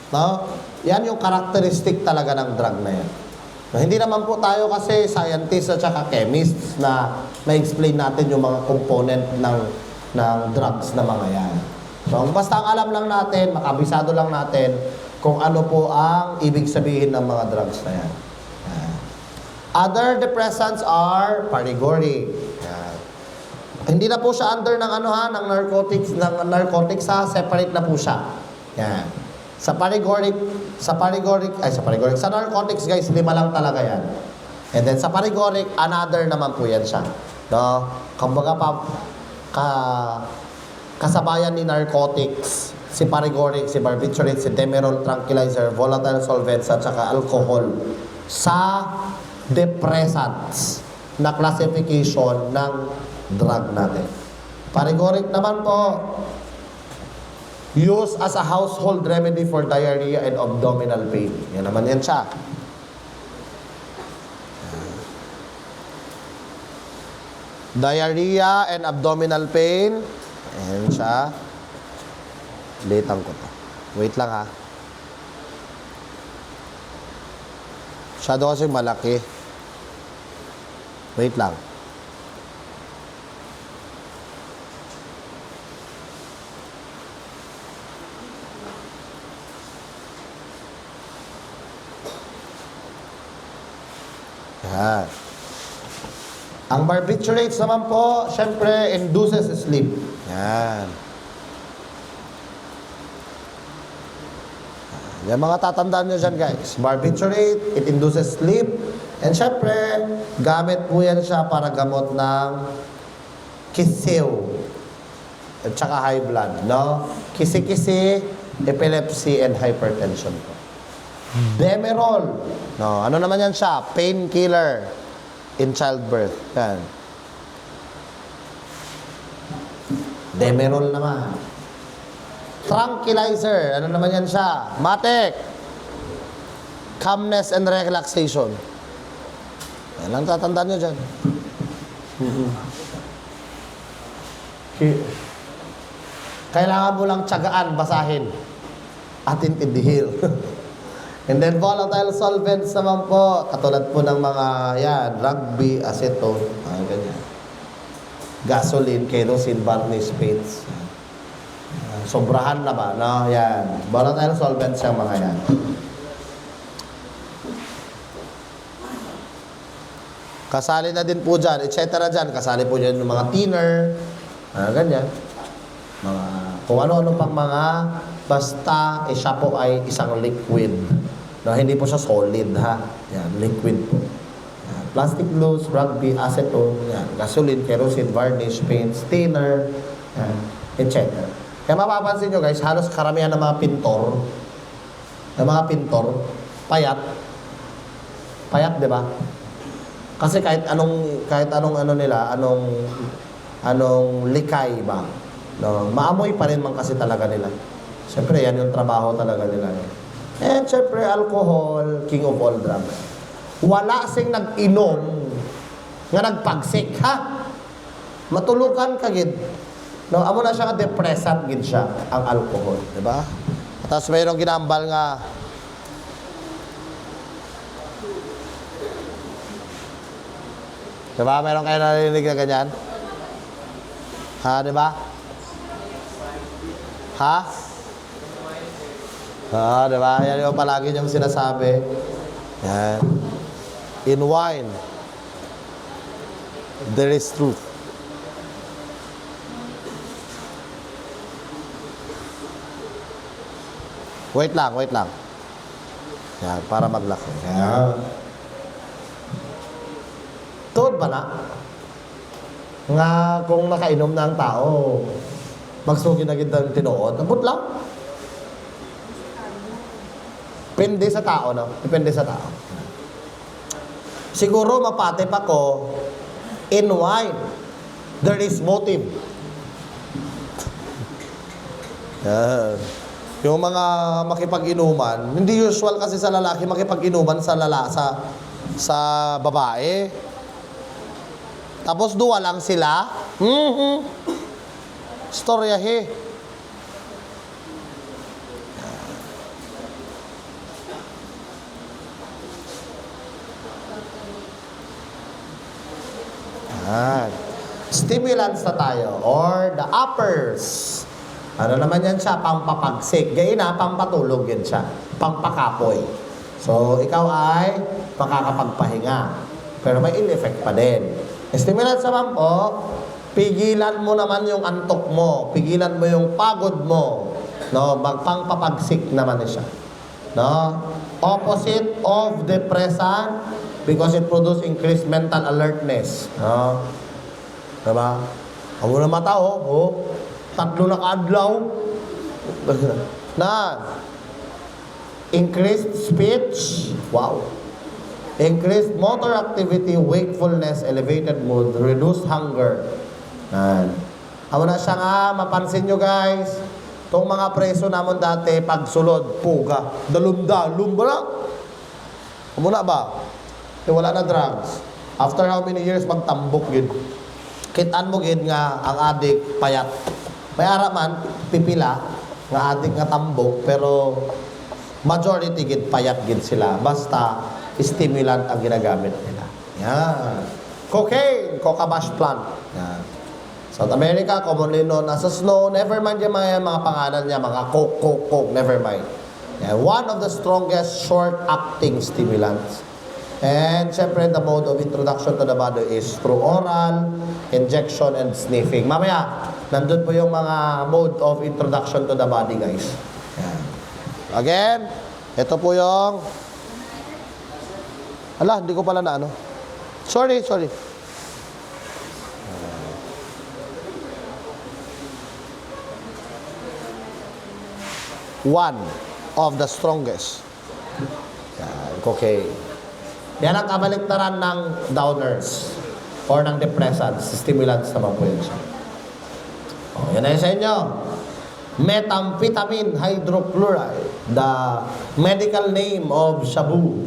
No? Yan yung characteristic talaga ng drug na yan. No, hindi naman po tayo kasi scientists at saka chemists na ma-explain natin yung mga component ng drugs na mga yan. So, basta ang alam lang natin, makabisado lang natin kung ano po ang ibig sabihin ng mga drugs na yan. Other depressants are paregoric. Hindi na po siya under ng ng narcotics ha, separate na po siya. Yan. Sa narcotics guys, 5 lang talaga yan. And then sa paregoric, another naman po yan siya. No? Kumbaga kasabayan ni narcotics, si paregoric, si barbiturates, si demerol, tranquilizer, volatile solvents, at saka alcohol sa depressants na classification ng drug natin. Paregoric naman po, used as a household remedy for diarrhea and abdominal pain. Yan naman yan siya. Diarrhea and abdominal pain. Ayan siya. Litan ko to. Wait lang ha. Masyado kasi malaki. Wait lang. Yan. Ang barbiturates naman po, syempre, induces sleep. Yan. Yan mga tatandaan nyo dyan, guys. Barbiturate, it induces sleep. And syempre, gamit po yan siya para gamot ng kisiw. At saka high blood, no? Kisi-kisi, epilepsy, and hypertension po. Demerol. No, ano naman yan siya? Painkiller in childbirth. Yan. Demerol naman. Tranquilizer. Ano naman yan siya? Matic. Calmness and relaxation. Yan lang tatandaan nyo dyan. Kailangan mo lang tiyagaan, basahin, at intindihin. And then volatile solvents naman po, katulad po ng mga, yan, rugby, acetone, ganyan. Gasoline, kerosene, varnish, paints. Sobrahan na ba? No, yan. Volatile solvents yung mga yan. Kasali na din po dyan, etc. dyan. Kasali po dyan yung mga thinner, ganyan. Mga, kung ano-ano pang mga, basta, siya po ay isang liquid. No, hindi po siya solid, ha? Yan, liquid po. Yan, plastic glues, rugby, acetone, yan, gasoline, kerosene, varnish, paints, thinner, yan, etc. Kaya mapapansin nyo guys, halos karamihan ng mga pintor, payat. Payat, di ba? Kasi kahit anong ano nila, anong likay ba? No, maamoy pa rin man kasi talaga nila. Siyempre, yan yung trabaho talaga nila. And syempre, alcohol, king of all drugs. Wala sing nag-inom nga nagpagsik, ha? Matulukan ka, gid. No, amo na siya nga depressant, gid siya, ang alcohol. Diba? Tapos mayroong ginambal nga, diba? Mayroong kayo narinig na ganyan? Ha, diba? Ha? Diba? Yan yung palagi niyong sinasabi. Yan. In wine, there is truth. Wait lang. Yan, para maglaki. Yan. Tuod ba na? Nga kung nakainom na ang tao, magsugin na kita ng tinuod. Abot lang. Depende sa tao, no? Depende sa tao. Siguro mapatip ako, in wine, there is motive. Yan. Yung mga makipag-inuman, hindi usual kasi sa lalaki makipag-inuman sa babae. Tapos duwa lang sila. Storyahe. Stimulants na tayo or the uppers. Ano naman yan siya? Pampapagsik. Gayon na, pampatulog yan siya. Pampakapoy. So, ikaw ay makakapagpahinga. Pero may in-effect pa din. Stimulants naman po, pigilan mo naman yung antok mo. Pigilan mo yung pagod mo. No? Magpampapagsik naman siya. No? Opposite of depressant because it produces increased mental alertness. No? Diba? Ang muna mata, Tatlo na kaadlaw. Na. Increased speech. Wow. Increased motor activity, wakefulness, elevated mood, reduced hunger. Yan. Amo na siya nga, mapansin nyo guys, itong mga preso namon dati, pagsulod, puga, dalundalum ba na? Amo na ba? E wala na drugs. After how many years, magtambok gid. Kitaan mo gid nga, ang adik, payat. May araman, pipila, nga adik nga tambok, pero majority gid, payat gid sila. Basta, stimulant ang ginagamit nila. Yan. Cocaine, coca bush plant. Yan. South America, commonly known as a slow. Never mind yung mga pangalan niya, mga coke, never mind. Yan. One of the strongest short-acting stimulants. And syempre, the mode of introduction to the body is through oral, injection, and sniffing. Mamaya, nandun po yung mga mode of introduction to the body, guys. Yan. Again, ito po yung... Ala, hindi ko pala na ano. Sorry. One of the strongest. Yan, cocaine. Yan ang kabaliktaran ng downers or ng depressants, stimulants naman po yun siya. O, yan na yun sa inyo. Methamphetamine hydrochloride, the medical name of shabu,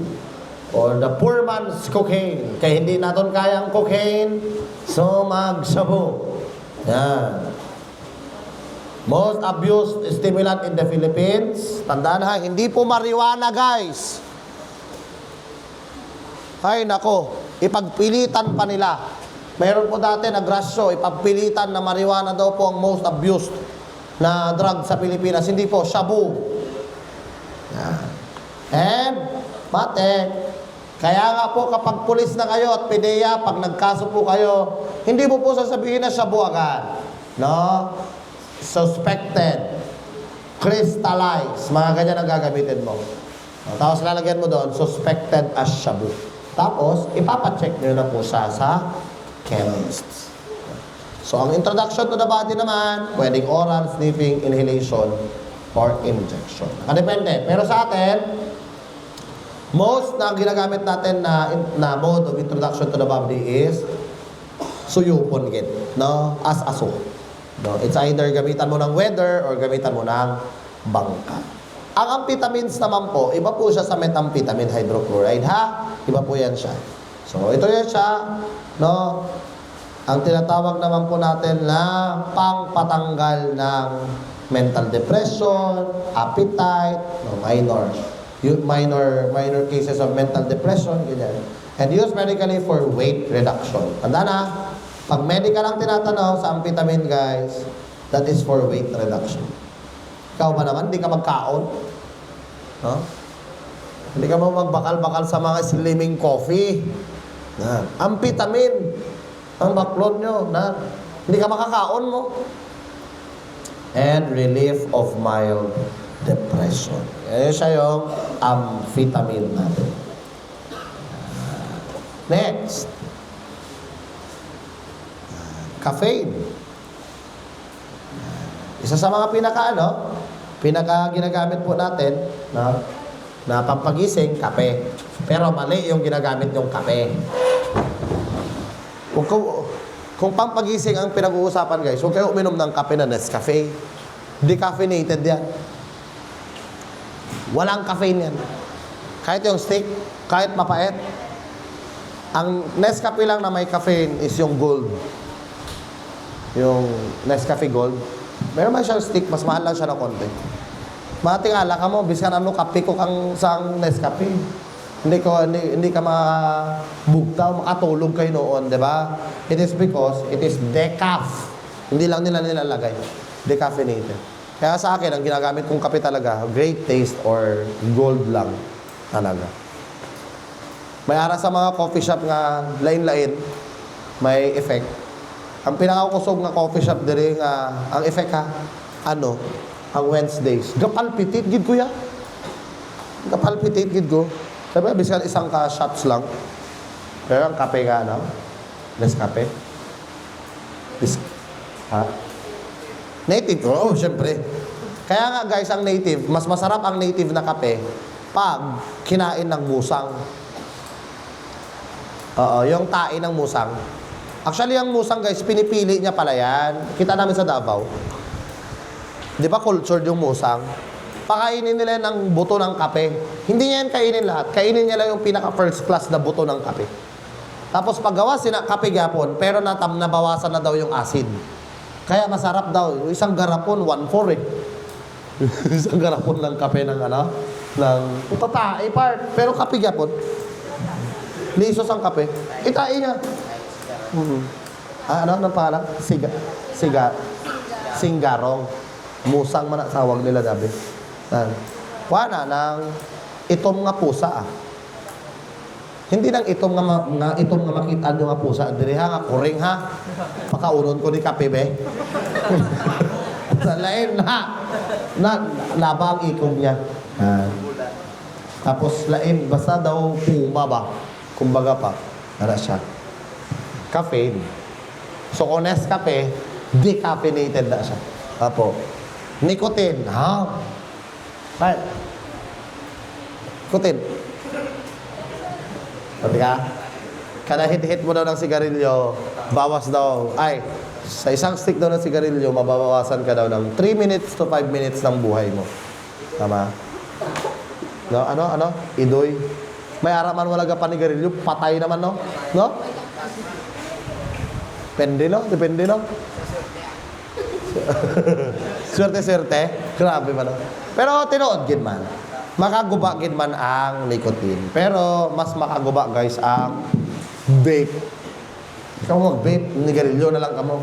or the poor man's cocaine. Kaya hindi natin kayang cocaine, so mag-shabu. Yan. Most abused stimulant in the Philippines. Tandaan ha, hindi po marijuana, guys. Ay, nako, ipagpilitan pa nila. Mayroon po dati nagrasyo, ipagpilitan na marijuana daw po ang most abused na drug sa Pilipinas. Hindi po, shabu. Yan. And, mate, kaya nga po kapag pulis na kayo at PDEA, pag nagkaso po kayo, hindi mo po sasabihin na shabu agad. No? Suspected, crystallized, mga ganyan ang gagamitin mo. Tapos lalagyan mo doon, suspected as shabu. Tapos, ipapacheck nyo na po siya sa chemists. So, ang introduction to the body naman, pwedeng oral, sniffing, inhalation, or injection. Depende. Pero sa atin, most na ginagamit natin na mode of introduction to the body is suyupon gid, no? As aso. No, it's either gamitan mo ng weather or gamitan mo ng bangka. Ang amphetamines naman po, iba po siya sa methamphetamine hydrochloride, ha? Iba po yan siya. So, ito yan siya, no? Ang tinatawag naman po natin na pangpatanggal ng mental depression, appetite, no, minor cases of mental depression, ganyan. And used medically for weight reduction. Tanda na, pag medical ang tinatanong sa amphetamine, guys, that is for weight reduction. Ikaw ba naman, hindi ka magkaon? No? Hindi ka mo magbakal-bakal sa mga slimming coffee. Na, amphetamine, ang baklon nyo, na, hindi ka makakaon mo. And relief of mild depression. Yan siya yung amphetamine natin. Next. Caffeine. Isa sa mga pinaka ginagamit po natin na pampagising, kape. Pero mali yung ginagamit yung kape. Kung pampagising ang pinag-uusapan, guys, huwag kayo uminom ng kape na Nescafe. Decaffeinated yan. Walang caffeine yan. Kahit yung stick, kahit mapait. Ang Nescafe lang na may caffeine is yung gold. Yung Nescafe Gold. Meron man siyang stick, mas mahal lang siya ng konti. Matingala ka mo, biskan ano, kape ko kang sang Nescafe. Hindi ka makabugtaw, makatulog kayo noon, di ba? It is because it is decaf. Hindi lang nila nilalagay. Decaffeinated. Kaya sa akin, ang ginagamit kong kape talaga, great taste or gold lang talaga. May ara sa mga coffee shop nga, lain-lain, may effect. Ang pinakakusog nga coffee shop diri nga, ang effect ha, ang Wednesdays. Gapalpitit, gid ko ya. Gapalpitit, gid ko. Sabi, bisan isang ka-shots lang. Pero ang kape nga, Nescafe. Ha? Native, oo, syempre. Kaya nga guys, ang native, mas masarap ang native na kape pag kinain ng musang. Oo, yung tae ng musang. Actually, ang musang guys, pinipili niya pala yan. Kita namin sa Davao. Di ba cultured yung musang? Pakainin nila ng buto ng kape. Hindi niya yan kainin lahat. Kainin niya lang yung pinaka first class na buto ng kape. Tapos paggawa sila kape gapon, pero nabawasan na daw yung acid. Kaya masarap daw. Isang garapon, 1/4 eh. Isang garapon ng kape ng ano? Ng tatae part. Pero kape gapon. Lisos ang kape. Itain niya. Ano ang pangalan? Singgarong. Musang man ang tawag nila dabi. Wana ng itom nga pusa ah. Hindi nang itom nga makita nyo nga pusa. Diri ha nga kuring ha. Pakaunon ko ni kape be. Sa lain na laba ang ikom niya. Tapos lain basta daw puma ba. Kumbaga pa. Nara siya. Caffeine. So kung Nescafe, decaffeinated na siya. Apo. Nicotine. Ha? Right. Nicotine. Sabi ka? Kada hit-hit mo daw ng sigarilyo, bawas daw. Ay, sa isang stick daw ng sigarilyo, mababawasan ka daw ng 3 minutes to 5 minutes ng buhay mo. Tama? No, ano? Idoy. May araman wala ka panigarilyo, patay naman, no? No? Depende, no? Swerte. Grabe man, no? Pero tinuod gid man. Makaguba gid man ang nicotine. Pero mas makaguba guys ang vape. Ikaw mag-vape, nigarilyo na lang kamo.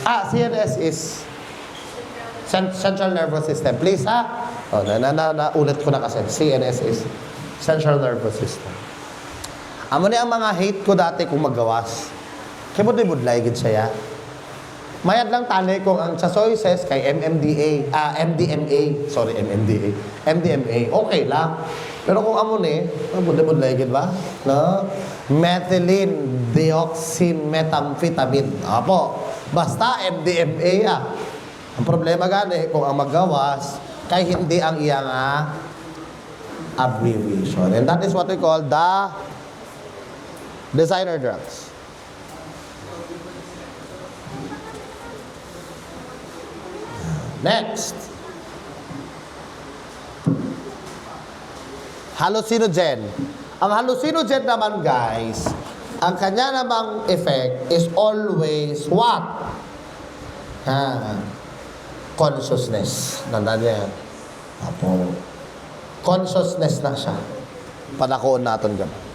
CNS is Central Nervous System. Please ha. Oh, ulit ko na kasi. CNS is Central Nervous System. Amo ni ang mga hate ko dati kung magawas. Kaya mo din budlay gid siya. Mayad lang tali kung ang sa choices kay MDMA, okay lang. Pero kung amo ni, budlay gid ba? No? Methylene dioxymethamphetamine. Apo, basta MDMA ah. Ang problema gani kung ang magawas kay hindi ang iyang abbreviation. And that is what we call the designer drugs. Next. Hallucinogen. Ang hallucinogen naman guys, ang kanya namang effect is always what? Consciousness. Nandaan niya yan. Apo. Consciousness na siya. Panakoon natin gano'n.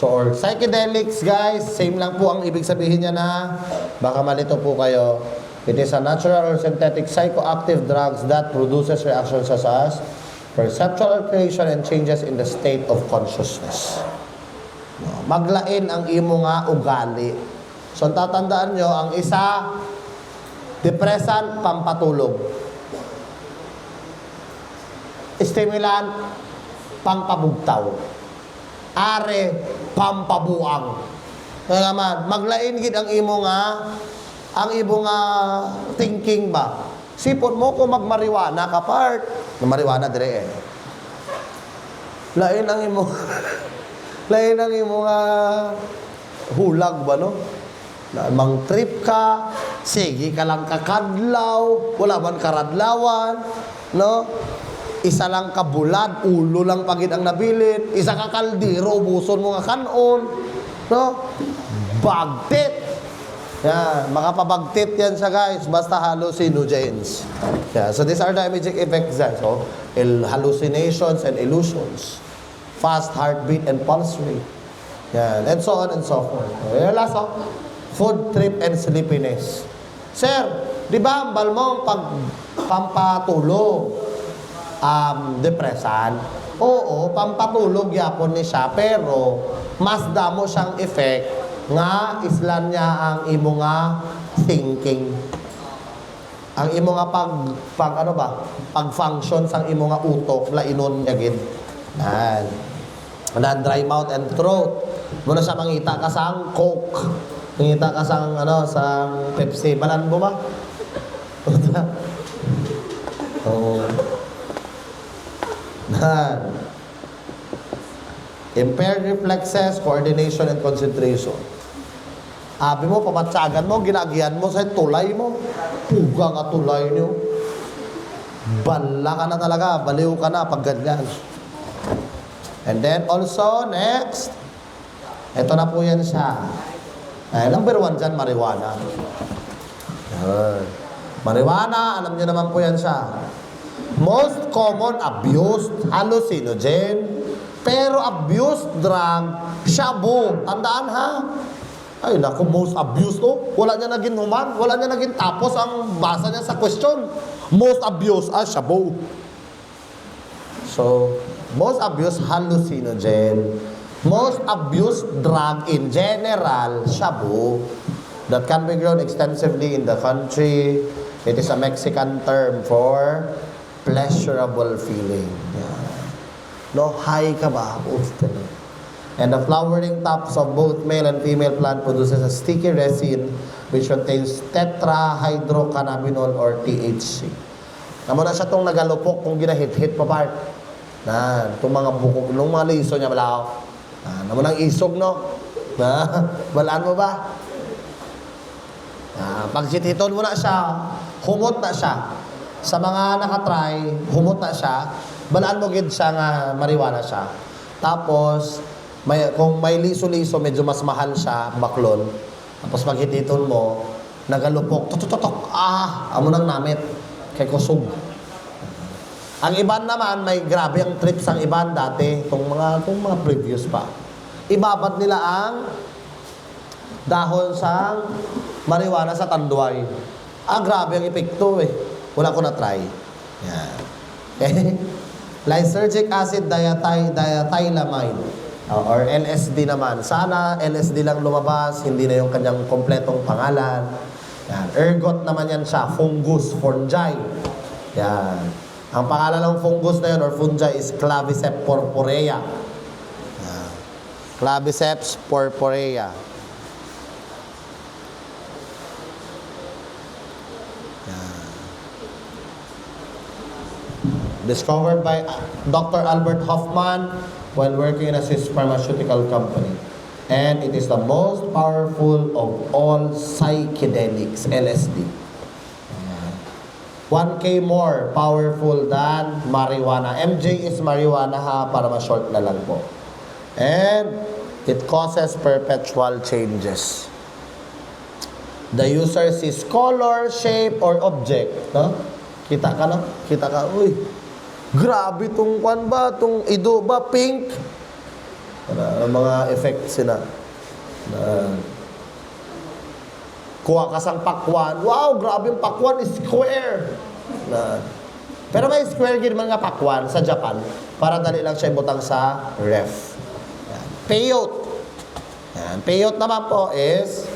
So, or psychedelics, guys, same lang po ang ibig sabihin niya na baka malito po kayo. It is a natural or synthetic psychoactive drugs that produces reactions such as perceptual alteration and changes in the state of consciousness. Maglain ang imo nga ugali. So, tatandaan nyo, ang isa, depressant, pampatulog. Stimulant, pampabugtaw. Are, pampabuang. Kaya naman, maglain gid ang imo nga thinking ba. Sipon mo kung magmariwana ka part. Mariwana dire eh. Lain ang imo lain ang imo nga hulag ba no? Mang trip ka, sige ka lang kakadlaw, wala man karadlawan, no? Isa lang kabulad, ulo lang pagid ang nabilin, isa ka kaldero, buson mo nga kanon, no? Bagtit. Yan, makapabagtit yan siya guys, basta hallucinogens. Yeah, so these are the imaging effects then. So, hallucinations and illusions. Fast heartbeat and pulse rate. Yan, and so on and so forth. Yung last, food trip and sleepiness. Sir, di ba ang balmong pag pampatulog, depressan, Oo, pampatulog yapon ni siya, pero mas damo siyang effect nga islan niya ang imo nga thinking. Ang imo nga pag-function sang imo nga utok, lainon niya gid. Dry mouth and throat. Muna siya mangita ka sang Coke. Mangita ka sang sang Pepsi. Balan mo ba? Oo. Impaired reflexes, coordination, and concentration. Abi mo, pamatsagan mo, ginagihan mo sa tulay mo. Puga ka tulay niyo. Bala ka na talaga, baliw ka na pag ganyan. And then also, next, ito na po yan siya. Number 1 dyan, marijuana. Marijuana, alam niyo naman po yan siya. Most common abused hallucinogen, pero abused drug, shabu. Tandaan ha? Ay naku, most abused to. Wala niya naging human, wala niya naging tapos ang basa niya sa question. Most abused, shabu. So, most abused hallucinogen, most abused drug in general, shabu, that can be grown extensively in the country. It is a Mexican term for pleasurable feeling. Yeah. No, high ka ba? And the flowering tops of both male and female plant produces a sticky resin which contains tetrahydrocannabinol or THC. Namo na siya itong nagalupok kung ginahit-hit pa part. Itong mga bukog, nung mga liso niya malaw. Namo nang isog, no? Balaan mo ba? Pag sititon mo na siya, humot na siya. Sa mga nakatry, humot na siya. Balaan mo gid siya nga marijuana siya. Tapos, kung may liso-liso, medyo mas mahal siya, baklon. Tapos pag hititon mo, nagalupok, tututok, amo nang namit. Kay kusog. Ang iban naman, may grabe ang trips ang iban dati, kung mga previous pa. Ibabad nila ang dahon sa marijuana sa tanduay. Grabe ang epekto eh. Wala ko na-try. Yan. Okay? Lysergic acid diethylamide or LSD naman. Sana LSD lang lumabas, hindi na yung kanyang kompletong pangalan. Yan. Ergot naman yan siya, fungus, fungi. Yan. Ang pangalan ng fungus na yun or fungi is Claviceps purpurea. Yan. Claviceps purpurea. Discovered by Dr. Albert Hoffman while working in a Swiss pharmaceutical company. And it is the most powerful of all psychedelics, LSD. 1K more powerful than marijuana. MJ is marijuana ha, para ma-short na lang po. And it causes perpetual changes. The user sees color, shape, or object. No? Kita ka, no? Kita ka, uy. Grabe itong kwan ba? Itong ido ba? Pink? Mga effects sila. Kuha ka sang pakwan. Wow, grabe yung pakwan is square. Pero may square gid man nga pakwan sa Japan para dali lang siya ibutang sa ref. Peyote. Peyote naman po is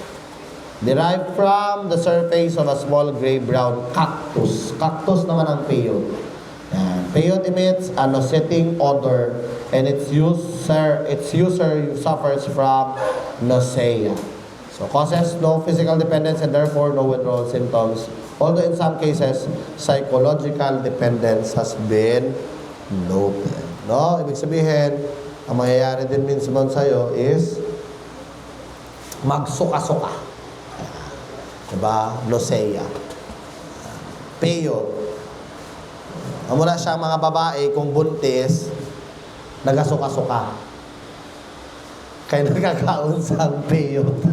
derived from the surface of a small gray-brown cactus. Cactus naman ang peyote. Peyote emits a nauseating odor and its user suffers from nausea. So causes no physical dependence and therefore no withdrawal symptoms. Although in some cases, psychological dependence has been noted. No? Ibig sabihin, ang mangyayari din minsan sa'yo is magsuka-suka. Diba? Nausea. Peyote. Mula siya mga babae, kung buntis, nagasuka-suka. Kaya nagkakaon sa peyote.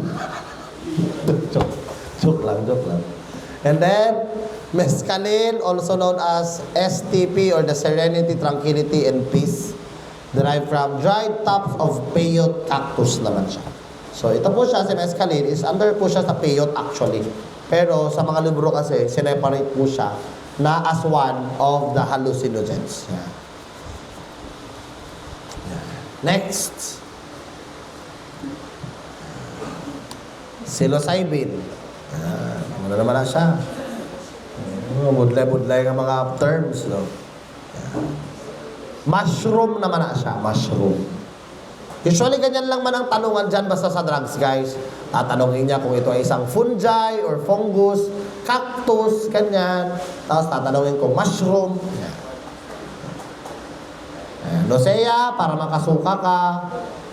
joke lang. And then, mescaline, also known as STP or the Serenity, Tranquility, and Peace, derived from dried tops of peyote cactus naman siya. So, ito po siya, si mescaline, is under po siya sa peyote actually. Pero sa mga libro kasi, sineparate po siya na as one of the hallucinogens. Yeah. Next. Psilocybin. Ano naman na siya? Budlay-budlay ng mga terms, no? Mushroom naman na siya. Mushroom. Usually, ganyan lang man ang tanungan dyan basta sa drugs, guys. Tatanungin niya kung ito ay isang fungi or fungus, cactus, ganyan. Tapos tatanungin kung mushroom. Nosea, para makasuka ka.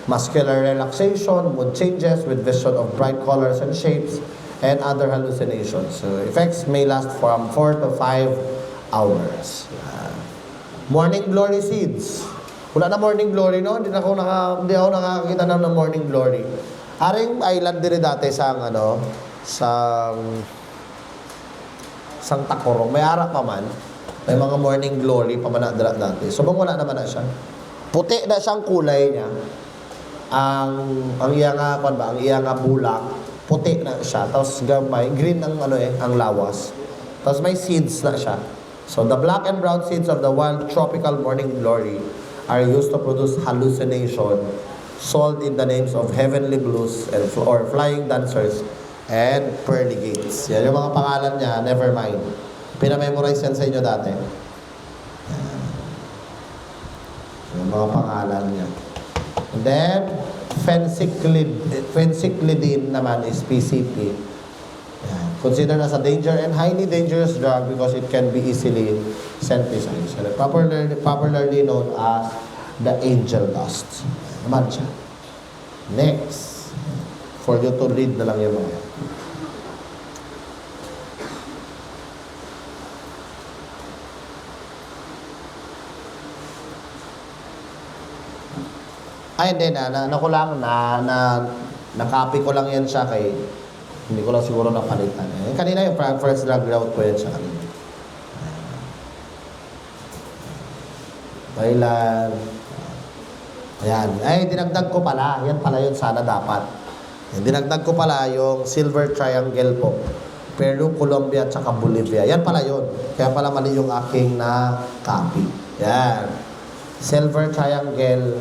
Muscular relaxation, mood changes with vision of bright colors and shapes, and other hallucinations. So, effects may last from 4 to 5 hours. Morning glory seeds. Wala na morning glory, no? Hindi ako nakakita ng morning glory. Aring island din dati sa sang Tacorong. May ara pa man. May mga morning glory pa man dati. So, wala naman na siya. Puti na siyang kulay niya. Ang iya nga bulak, puti na siya. Tapos gamay, green ang lawas. Tapos may seeds na siya. So, the black and brown seeds of the wild tropical morning glory are used to produce hallucination, sold in the names of heavenly blues or flying dancers and pearly gates. Yan yung mga pangalan niya, never mind. Pinamemorize yan sa inyo dati. Yung mga pangalan niya. And then, phencyclidine naman is PCP. Considered as a danger and highly dangerous drug because it can be easily synthesized. Popularly known as the angel dust. Naman siya. Next. For you to read na lang yung mga. Ay, hindi na-copy ko lang yan siya kay hindi ko lang siguro napalitan. Kanina yung first drug route ko yan siya kanina. Thailand. Ayan. Ay, dinagdag ko pala. Yan pala yun sana dapat. Dinagdag ko pala yung silver triangle po. Peru, Colombia, tsaka Bolivia. Yan pala yun. Kaya pala mali yung aking na-copy. Yan. Silver triangle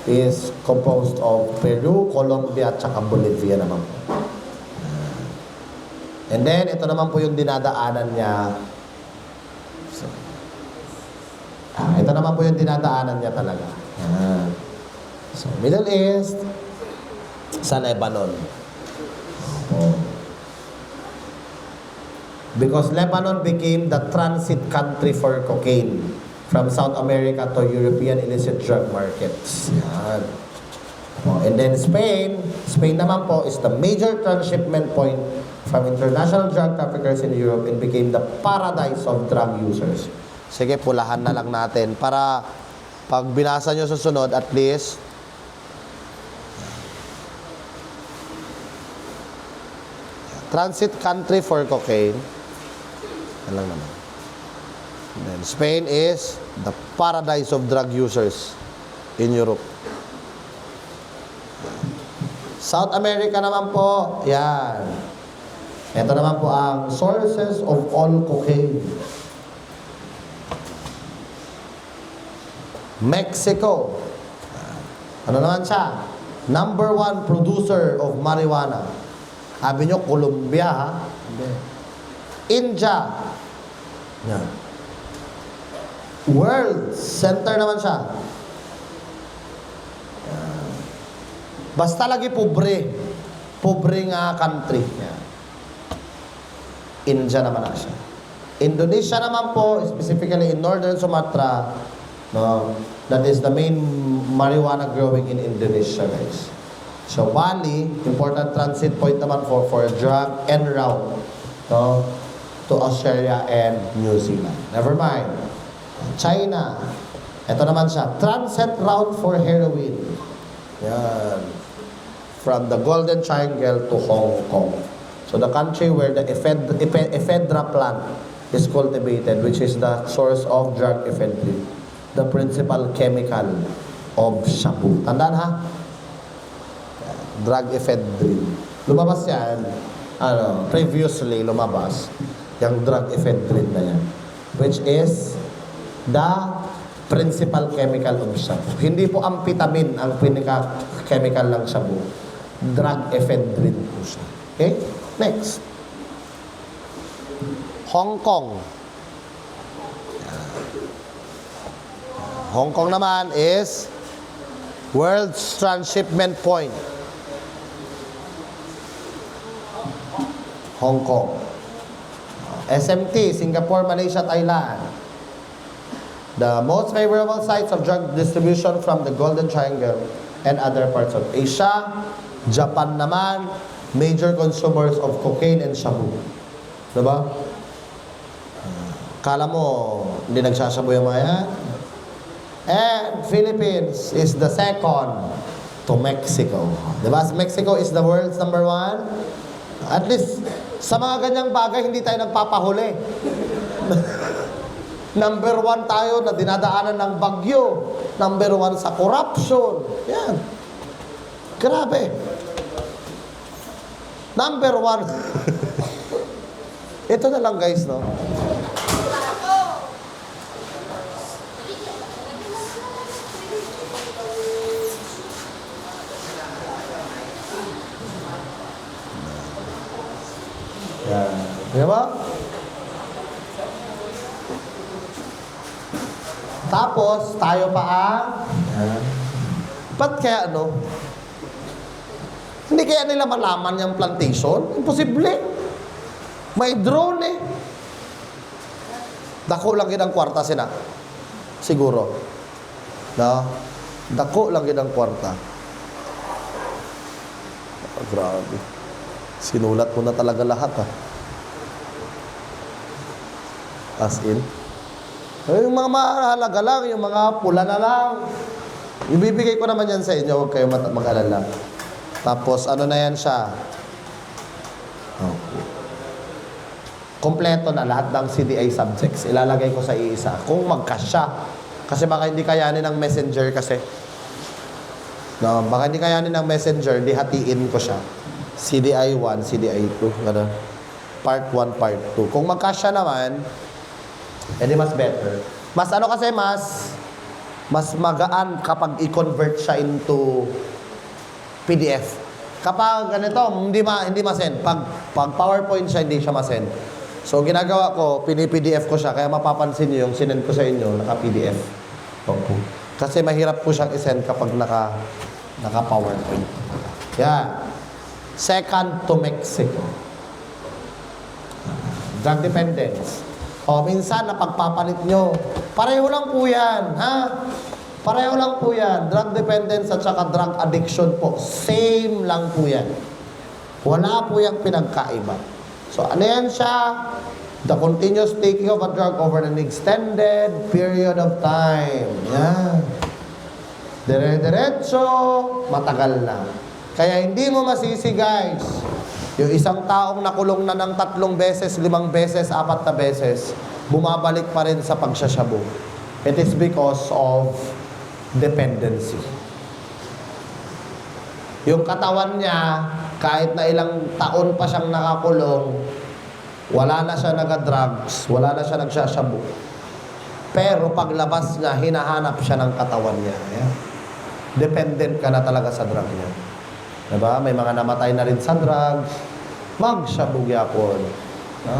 is composed of Peru, Colombia, tsaka Bolivia naman po. And then, ito naman po yung dinadaanan niya. Ito naman po yung dinadaanan niya talaga. So, Middle East, sa Lebanon. Because Lebanon became the transit country for cocaine from South America to European illicit drug markets. Yan. And then Spain naman po is the major transshipment point from international drug traffickers in Europe and became the paradise of drug users. Sige, pulahan na lang natin para pag binasa nyo susunod, at least transit country for cocaine. Yan lang naman. And then Spain is the paradise of drug users in Europe. South America naman po, yan. Ito naman po ang sources of all cocaine. Mexico. Ano naman siya? Number 1 producer of marijuana. Sabi nyo, Colombia, ha? India. Yan. World center naman siya. Basta lagi pobre. Pobre nga country. Yan. India naman na siya. Indonesia naman po, specifically in northern Sumatra, no, that is the main marijuana growing in Indonesia, guys. So, Bali, important transit point naman for drug en route, no, to Australia and New Zealand. Never mind. China. Ito naman siya. Transit route for heroin. Yan. From the Golden Triangle to Hong Kong. So the country where the ephedra plant is cultivated, which is the source of drug ephedrine, the principal chemical of shampoo. Tandaan ha? Drug ephedrine. Lumabas yan, previously lumabas, yung drug ephedrine na yan, which is the principal chemical of shabu. Hindi po amphetamine ang pinaka-chemical ng shabu. Drug ephedrine po siya. Okay? Next. Hong Kong. Hong Kong naman is World's Transshipment Point. Hong Kong. SMT, Singapore, Malaysia, Thailand. The most favorable sites of drug distribution from the Golden Triangle and other parts of Asia. Japan naman, major consumers of cocaine and shabu. Diba? Kala mo, hindi nagsasabu yung mga yan? And Philippines is the second to Mexico. Diba? Mexico is the world's number one. At least, sa mga ganyang bagay, hindi tayo nagpapahuli. Number one tayo na dinadaanan ng bagyo. Number one sa corruption. Yan. Grabe. Number one. Ito na lang guys, no? Yan. Di ba? Tapos, tayo pa ba't kaya ano? Hindi kaya nila malaman yung plantation? Imposible. May drone eh. Dako lang yun ang kwarta sila. Siguro. No? Dako lang yun ang kwarta. Oh, grabe. Sinulat mo na talaga lahat As in. Yung mga mahalaga lang, yung mga pula na lang. Ibibigay ko naman yan sa inyo, huwag kayo mag-alala. Tapos, ano na yan siya? Okay. Kompleto na lahat ng CDI subjects. Ilalagay ko sa iisa. Kung magkasya. Kasi baka hindi kayanin ng messenger kasi. No, baka hindi kayanin ng messenger, di hatiin ko siya. CDI 1, CDI 2. Ganun. Part 1, Part 2. Kung magkasya naman, edi mas better. Mas ano kasi mas magaan kapag i-convert siya into PDF. Kapag ganito, hindi ma-send. Pag PowerPoint siya, hindi siya ma-send. So, ginagawa ko, pini-PDF ko siya, kaya mapapansin niyo yung sinend ko sa inyo, naka-PDF. Okay. Kasi mahirap po siyang i-send kapag naka-PowerPoint. Yan. Second to Mexico. Drug dependence. O, minsan, napagpapalit nyo. Pareho lang po yan, ha? Pareho lang po yan. Drug dependence at saka drug addiction po. Same lang po yan. Wala po yung pinagkaiba. So, ano yan siya? The continuous taking of a drug over an extended period of time. Yan. Dire-diretso, matagal na. Kaya hindi mo masisi, guys. Yung isang taong nakulong na ng 3 beses, 5 beses, 4 na beses, bumabalik pa rin sa pagsasyabu. It is because of dependency. Yung katawan niya, kahit na ilang taon pa siyang nakakulong, wala na siya naga-drugs, wala na siya nagsasyabu. Pero paglabas niya, hinahanap siya ng katawan niya. Yeah? Dependent ka na talaga sa drug niya. Diba? May mga namatay na rin sa drugs. Magsyabu gyapon.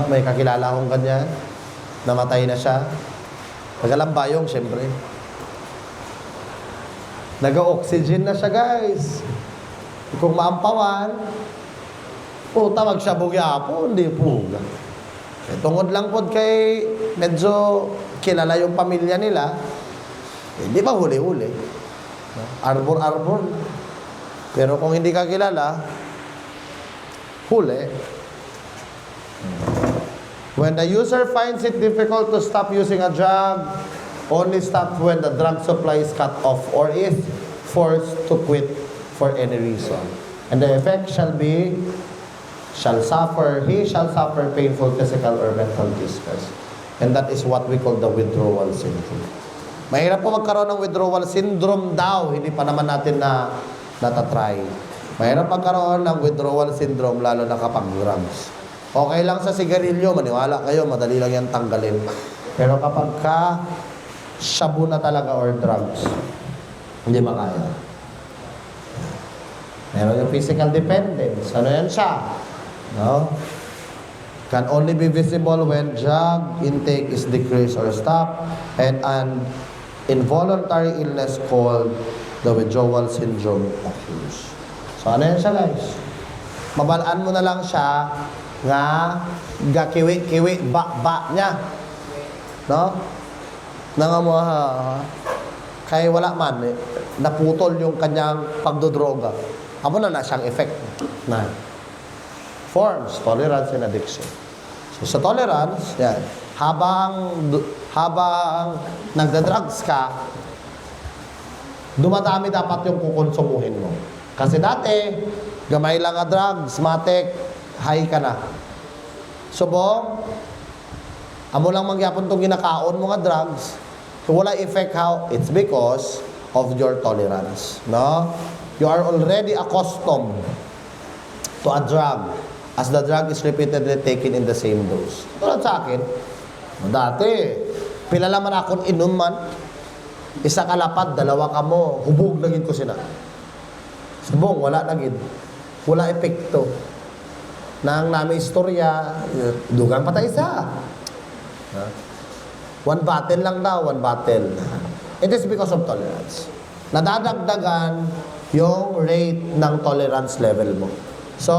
May kakilala akong ganyan. Namatay na siya. Nagalambayong, syempre. Naga-oxygen na siya, guys. Kung maampawan, puta, magsyabu gyapon. Hindi po. Tungod lang po kay medyo kilala yung pamilya nila. Hindi ba huli-huli? Arbor-arbor. Pero kung hindi ka kilala, huli. When the user finds it difficult to stop using a drug, only stops when the drug supply is cut off or is forced to quit for any reason. And the effect he shall suffer painful physical or mental distress. And that is what we call the withdrawal syndrome. Mahirap po magkaroon ng withdrawal syndrome daw, hindi pa naman natin natatry. Mahirap magkaroon ng withdrawal syndrome lalo na kapag drugs. Okay lang sa sigarilyo, maniwala kayo, madali lang yan tanggalin. Pero kapag shabu na talaga or drugs. Hindi makaya. Meron yung physical dependence. Ano yan siya? No? Can only be visible when drug intake is decreased or stopped, and an involuntary illness called the withdrawal syndrome occurs. So ano yan siya, guys? Mabalaan mo na lang siya nga gakiwi-kiwi ba niya. No? Nga mo kaya wala man naputol yung kanyang pagdodroga. Amo na siyang effect na forms, tolerance and addiction. So sa tolerance, yan, habang nagda-drugs ka, dumadami dapat yung kukonsumuhin mo. Kasi dati, gamay lang nga drugs, matik, high ka na. Subong, amo lang mangyapon itong ginakaon mo nga drugs, wala effect how? It's because of your tolerance. No? You are already accustomed to a drug as the drug is repeatedly taken in the same dose. Tulad sa akin, dati, pila naman akong inuman, isa kalapad, dalawa ka mo, hubog lagin ko sila. Subong, wala lagin. Wala epekto. Nang nami istorya, dugang patay isa. One bottle lang daw, one bottle. It is because of tolerance. Nadadagdagan yung rate ng tolerance level mo. So,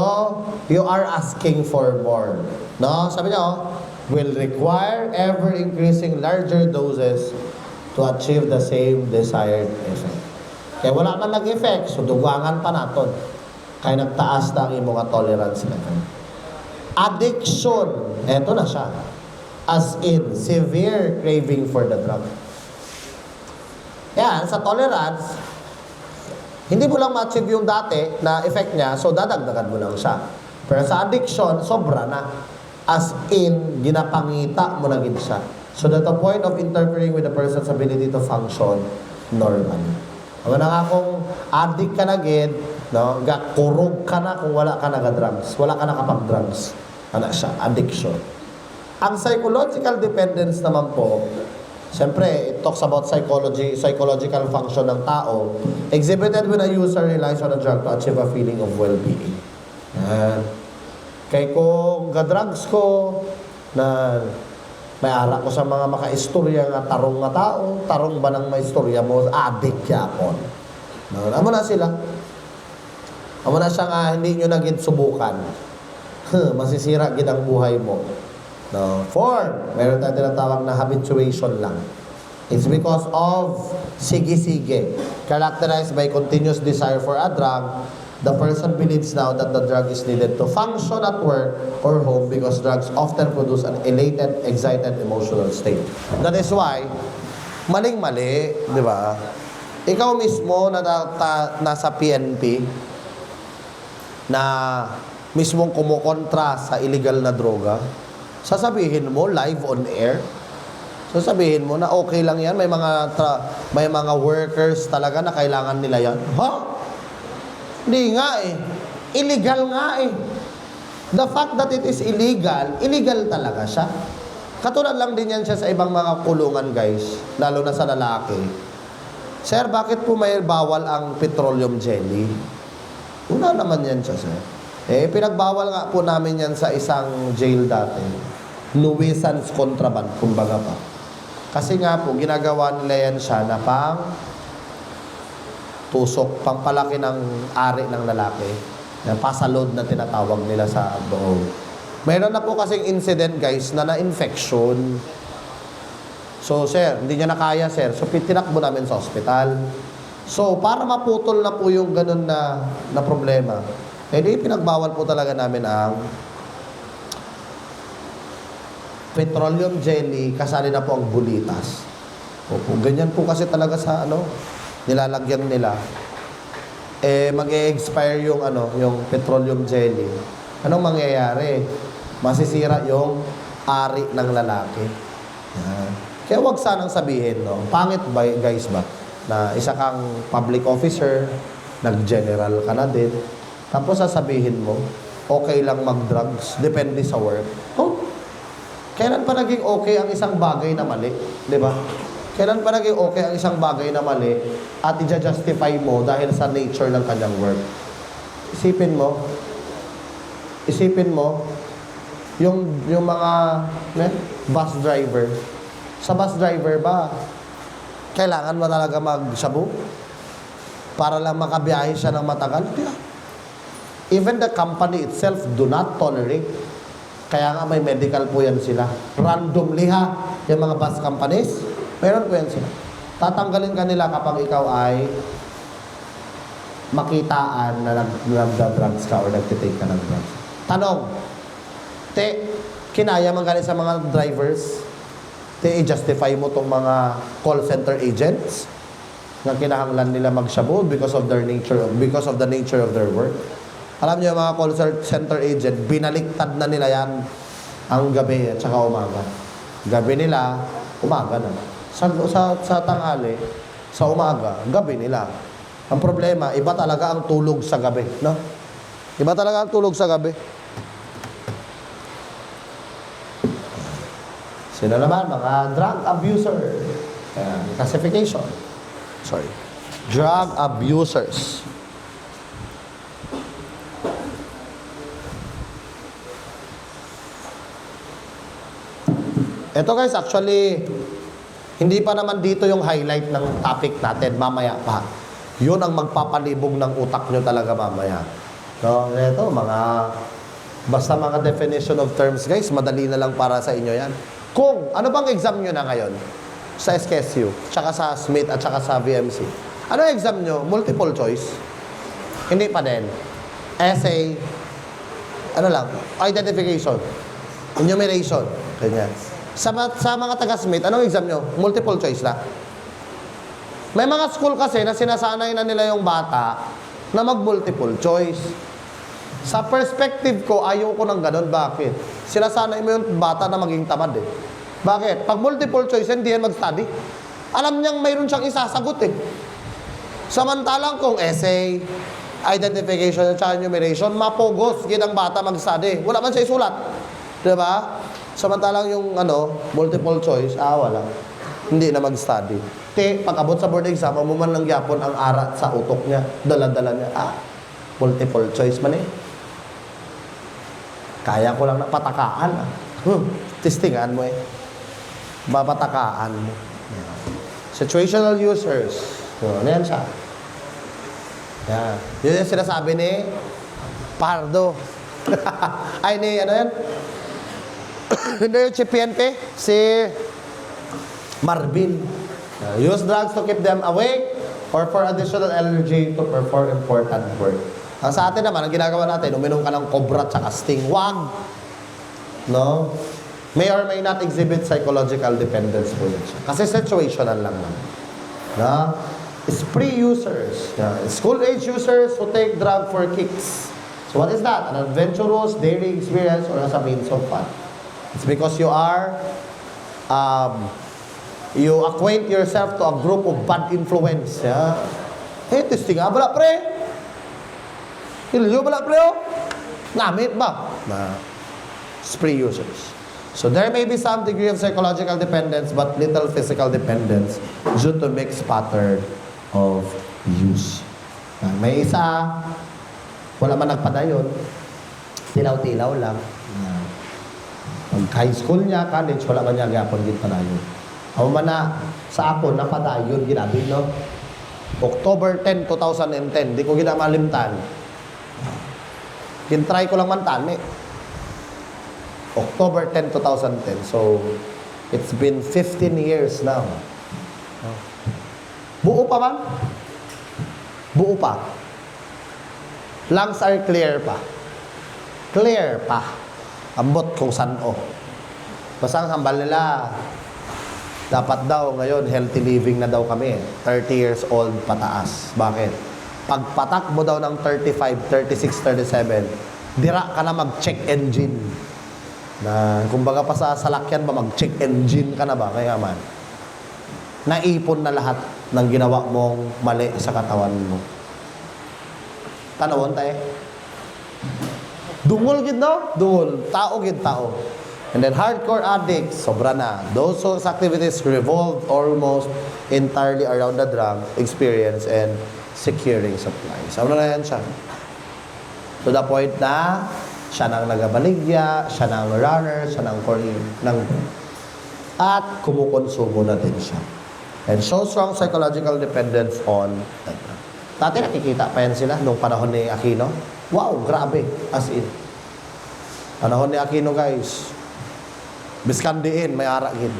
you are asking for more. No? Sabi niyo, will require ever-increasing larger doses to achieve the same desired effect. Kaya wala man nag-effect, so dugangan pa naton. Kaya nagtaas na ang imong tolerance level. Addiction, eto na siya. As in, severe craving for the drug. Yan, sa tolerance, hindi mo lang ma-achieve yung dati na effect niya, so dadagdagan mo lang siya. Pero sa addiction, sobra na. As in, ginapangita mo na gid siya. So that the point of interfering with the person's ability to function normally. Ang na kung addict ka na gid, no, gakurog ka na kung wala ka naga-drugs. Wala ka nakapag-drugs. Ano siya? Addiction. Ang psychological dependence naman po, siyempre, it talks about psychological function ng tao, exhibited when a user relies on a drug to achieve a feeling of well-being. Kaya kung ga-drugs ko, na may ara ko sa mga makaistorya nga tarong nga tao, tarong ba ng maistorya mo, addict yapon. Amo na sila. Amo na siya nga, hindi nyo naging subukan. Masisira gid ang buhay mo. No. 4, meron tayong tinatawag na habituation lang. It's because of sige-sige, characterized by continuous desire for a drug. The person believes now that the drug is needed to function at work or home because drugs often produce an elated, excited emotional state. That is why, maling-mali, di ba? Ikaw mismo na nasa PNP, na mismong kumukontra sa illegal na droga, sasabihin mo live on air, sasabihin mo na okay lang yan, may mga workers talaga na kailangan nila yan. Ha? Hindi nga eh. Illegal nga eh. The fact that it is illegal talaga siya. Katulad lang din yan siya sa ibang mga kulungan, guys, lalo na sa lalaki. Sir, bakit po may bawal ang petroleum jelly? Una naman yan siya, sir. Pinagbawal nga po namin yan sa isang jail dati. Nuisance contraband, kumbaga pa. Kasi nga po, ginagawa nila yan siya na pang tusok, pangpalaki ng ari ng lalaki. Pasalod na tinatawag nila sa loob. Mayroon na po kasing incident, guys, na na-infection. So, sir, hindi niya na kaya, sir. So, tinakbo namin sa ospital. So, para maputol na po yung ganun na problema, di pinagbawal po talaga namin ang petroleum jelly, kasali na po ang bulitas. Opo, ganyan po kasi talaga sa nilalagyan nila. Mag-e-expire yung yung petroleum jelly. Anong mangyayari? Masisira yung ari ng lalaki. Yan. Kaya wag sanang sabihin, no? Pangit ba, guys ba? Na isa kang public officer, nag-general ka na din, tapos sasabihin mo, okay lang mag-drugs, depende sa work. Oh, kailan pa naging okay ang isang bagay na mali? Di ba? Kailan pa naging okay ang isang bagay na mali at i-justify mo dahil sa nature ng kanyang work? Isipin mo, yung mga bus driver. Sa bus driver ba, kailangan mo talaga mag-shabu? Para lang makabiyahe siya ng matagal? Di ba? Even the company itself do not tolerate. Kaya nga may medical po yan sila. Randomly ha, yung mga bus companies, meron po yan sila. Tatanggalin ka nila kapag ikaw ay makitaan na nagda-drugs ka or nagtitake ka ng drugs. Tanong, kinaya man galing sa mga drivers, i-justify mo tong mga call center agents na kinahanglan nila magshabu because of the nature of their work. Alam niyo, mga call center agent, binaliktad na nila yan ang gabi at saka umaga. Gabi nila, umaga na. Sa tanghali, sa umaga, gabi nila. Ang problema, iba talaga ang tulog sa gabi, no? Iba talaga ang tulog sa gabi. Sino naman? Mga drug abuser. Classification. Sorry. Drug abusers. Ito guys, actually, hindi pa naman dito yung highlight ng topic natin. Mamaya pa. Yun ang magpapalibog ng utak nyo talaga mamaya. No? Ito, basta mga definition of terms guys, madali na lang para sa inyo yan. Ano bang exam nyo na ngayon? Sa SKSU, tsaka sa Smith, at tsaka sa VMC. Ano exam nyo? Multiple choice? Hindi pa din. Essay, identification, enumeration, ganyan. Sa mga taga-Smith, anong exam nyo? Multiple choice na. May mga school kasi na sinasanay na nila yung bata na mag-multiple choice. Sa perspective ko, ayaw ko ng ganun. Bakit? Sinasanay mo yung bata na maging tamad eh. Bakit? Pag multiple choice, hindi yan mag-study. Alam niyang mayroon siyang isasagot eh. Samantalang kung essay, identification, at enumeration, mapogos, ginang bata mag-study. Wala man siya isulat. Diba? Samantalang yung multiple choice, wala. Hindi na mag-study. Pag abot sa board exam, mo man lang yapon ang arat sa utok niya. Dala-dala niya. Multiple choice man eh. Kaya ko lang napatakaan. Testingan mo eh. Babatakaan mo. Situational users. Ano yan siya? Yan. Yun yung sinasabi ni Pardo. Ay, ano yan? Hindi yung si PNP? Si Marvin. Use drugs to keep them awake or for additional energy to perform important work. Ang sa atin naman, ang ginagawa natin, uminom ka ng Cobra at Sting. Wag! No? May or may not exhibit psychological dependence po yun siya. Kasi situational lang naman. No? Spree users. School-age users who take drug for kicks. So what is that? An adventurous, daring experience or as a means of fun. It's because you acquaint yourself to a group of bad influence. Testing nga, bala pre. Hilyo bala pre, Namit ba? Spree users. So there may be some degree of psychological dependence but little physical dependence due to mixed pattern of use. May isa, wala man nagpadayon, tilaw-tilaw lang. Pag high school niya, college, wala man niya gapon gid padayon. Ako man na, sa ako, napadayon ginabi, no? October 10, 2010, di ko ginamalimtan. Kintry ko lang man tani. October 10, 2010. So, it's been 15 years now. Buo pa man? Buo pa. Lungs are clear pa. Clear pa. Ambot kung saan Basta ang hambal nila, dapat daw ngayon, healthy living na daw kami. 30 years old pataas. Bakit? Pagpatak mo daw ng 35, 36, 37, dira ka na mag-check engine. Na, kumbaga pa sa salakyan ba, mag-check engine ka na ba? Kaya man, naipon na lahat ng ginawa mong mali sa katawan mo. Tanawon tayo. Dungol gid no? Dungol. Tao gid tao. And then hardcore addicts, sobra na. Those whose activities revolve almost entirely around the drug experience and securing supplies. Ano na yan siya? To the point na siya nang nagabaligya, siya nang runner, siya nang at kumukonsumo na din siya. And so strong psychological dependence on the drug. Dati nakikita pa yan sila nung panahon ni Aquino. Wow, grabe. As in. Panahon ni Aquino, guys. Biskandiin, may aragin.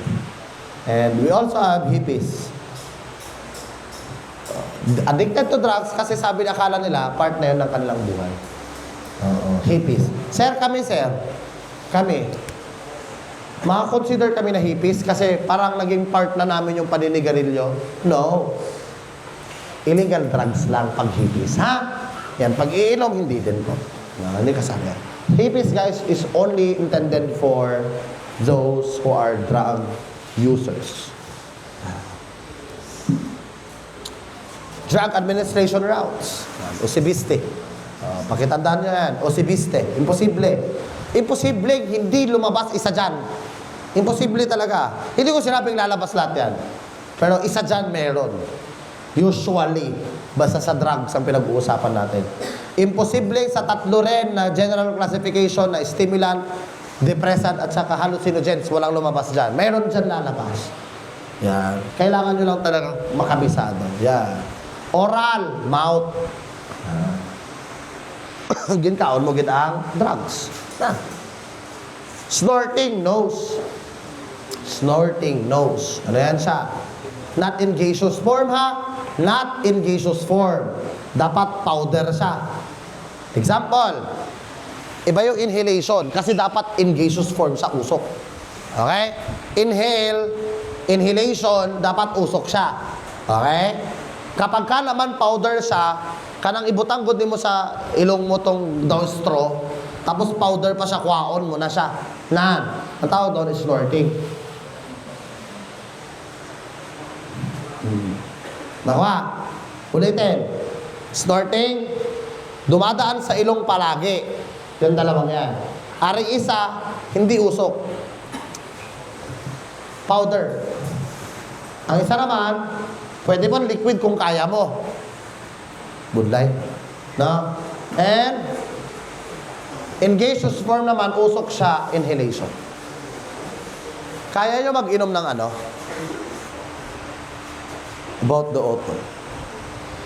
And we also have hippies. Addicted to drugs kasi sabi na akala nila, part na yun ng kanilang buhay. Hippies. Sir, kami, sir. Kami. Maka-consider kami na hippies kasi parang naging part na namin yung paninigarilyo. No. Illegal drugs lang pag hippies. Ha? Yan, pag iinom, hindi din po. No, hindi kasama. Hippies, guys, is only intended for those who are drug users. Drug administration routes. Osibiste. Pakitandaan nyo yan. Osibiste. Imposible. Imposible hindi lumabas isa dyan. Imposible talaga. Hindi ko sinabing lalabas lahat yan. Pero isa dyan meron. Usually. Basta sa drugs ang pinag-uusapan natin. Imposible sa tatlo rin na general classification na stimulant, depressant at saka hallucinogens, walang lumabas dyan. Mayroon dyan lalabas. Yan. Kailangan nyo lang talaga makabisado. Yan. Oral, mouth. Ginkaon mo ang drugs. Snorting, nose. Snorting, nose. Ano yan siya? Not in gaseous form, ha? Not in gaseous form. Dapat powder siya. Example, iba yung inhalation kasi dapat in gaseous form sa usok. Okay? Inhalation, dapat usok siya. Okay? Kapag ka naman powder siya, kanang ibutanggod mo sa ilong mo tong down straw, tapos powder pa siya, kwaon mo na siya. Ang tawag doon is snorting. Nakuha. Ulitin. Snorting, dumadaan sa ilong palagi. Yung dalawang yan. Ari isa, hindi usok. Powder. Ang isa naman, pwede mo liquid kung kaya mo. Budlay. No? And, in gaseous form naman, usok siya, inhalation. Kaya nyo mag-inom ng ano? About the author.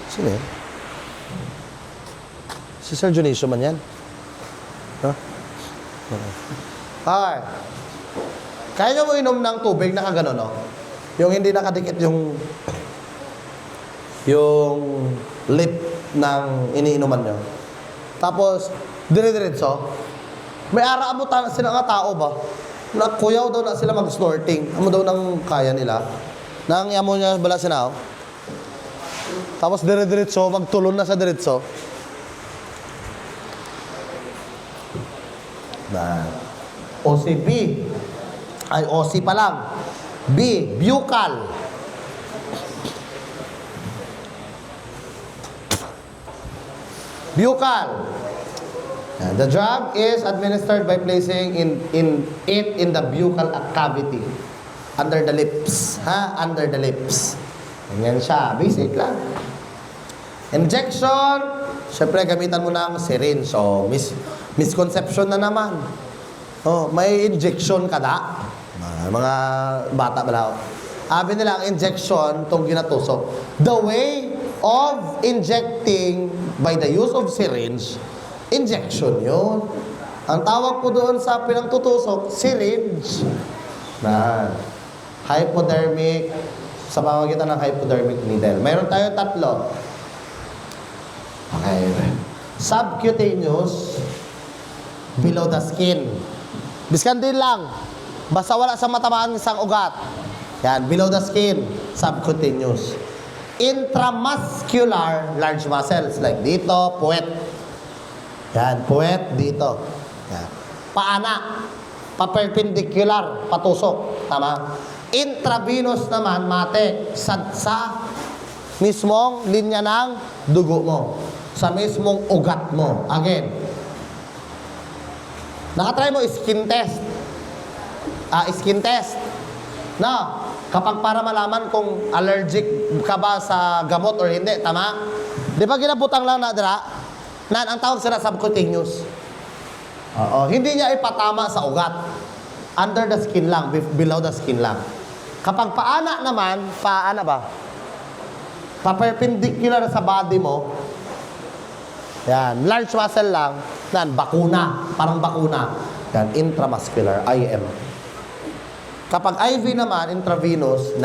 Sino yan? Si Sir Dionisio man yan? Huh? Okay. Kaya nyo mo inom ng tubig na kagano, no? Yung hindi nakadikit yung lip ng iniinuman nyo. Tapos, dire-diretso. May araabutan sila nga tao ba? Kuyaw daw na sila mag-snorting. Amo daw nang kaya nila. Nang amo niya bala sinaw. Tapos dire-diretso, magtulon na sa diretso. OCB. Ay, OC pa lang. B, buccal. Buccal. The drug is administered by placing it in the buccal cavity. Under the lips. Under the lips. Ganyan siya. Basic lang. Injection. Siyempre, gamitan mo ng syringe. So, misconception na naman. May injection ka na. Mga bata pala. Sabi nila, ang injection, itong ginatusok. The way of injecting by the use of syringe, injection yun. Ang tawag ko doon sa pinangtutusok, syringe. Hypodermic, sa pamagitan ng hypodermic needle. Mayroon tayo tatlo. Okay. Subcutaneous, below the skin. Biskan din lang. Basta wala sa matamaan isang ugat. Yan, below the skin, subcutaneous. Intramuscular, large muscles, like dito, puwet. Yan, puwet, dito. Yan. Paana, pa-perpendicular, patusok. Tama? Intravenous naman, mate, sa mismong linya ng dugo mo. Sa mismong ugat mo. Again. Nakatry mo skin test. skin test. No, kapag para malaman kung allergic ka ba sa gamot or hindi, tama? Di ba ginabutang lang na dira? Ang tawag sila subcutaneous. Oo, hindi niya ipatama sa ugat. Under the skin lang, below the skin lang. Kapag paana naman, paana ba? Pa-perpendicular sa body mo, yan, large muscle lang, bakuna, parang bakuna. Yan, intramuscular, IM. Kapag IV naman, intravenous,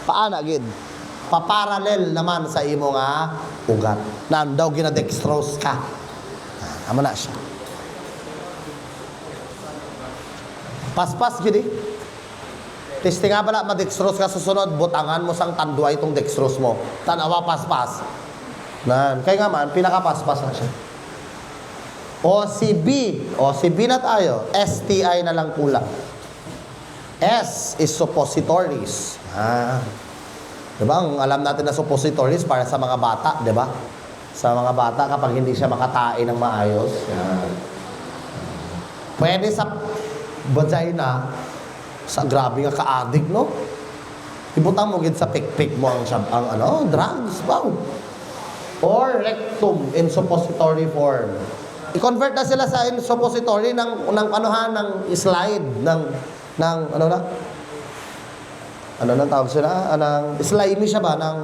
paana gid. Paparallel naman sa imo nga ugat. Daw ginadextrose ka. Amo na siya. Paspas gid. Testing nga pala, ma-dextrose ka susunod, butangan mo sang tanduay itong dextrose mo. Tanawa, paspas. Kaya nga man, pinaka-paspas na siya. OCB na tayo. STI na lang kulang. S is suppositories. Diba? Ang alam natin na suppositories para sa mga bata, diba? Sa mga bata, kapag hindi siya makatain ng maayos. Pwede sa vagina, sa grabe nga ka-addict, no? Ibutang mo gid sa pikpik mo ang drugs, wow. Or rectum in suppository form. I-convert na sila sa in suppository ng slide, ng tawag sila? Slimy siya ba? Ng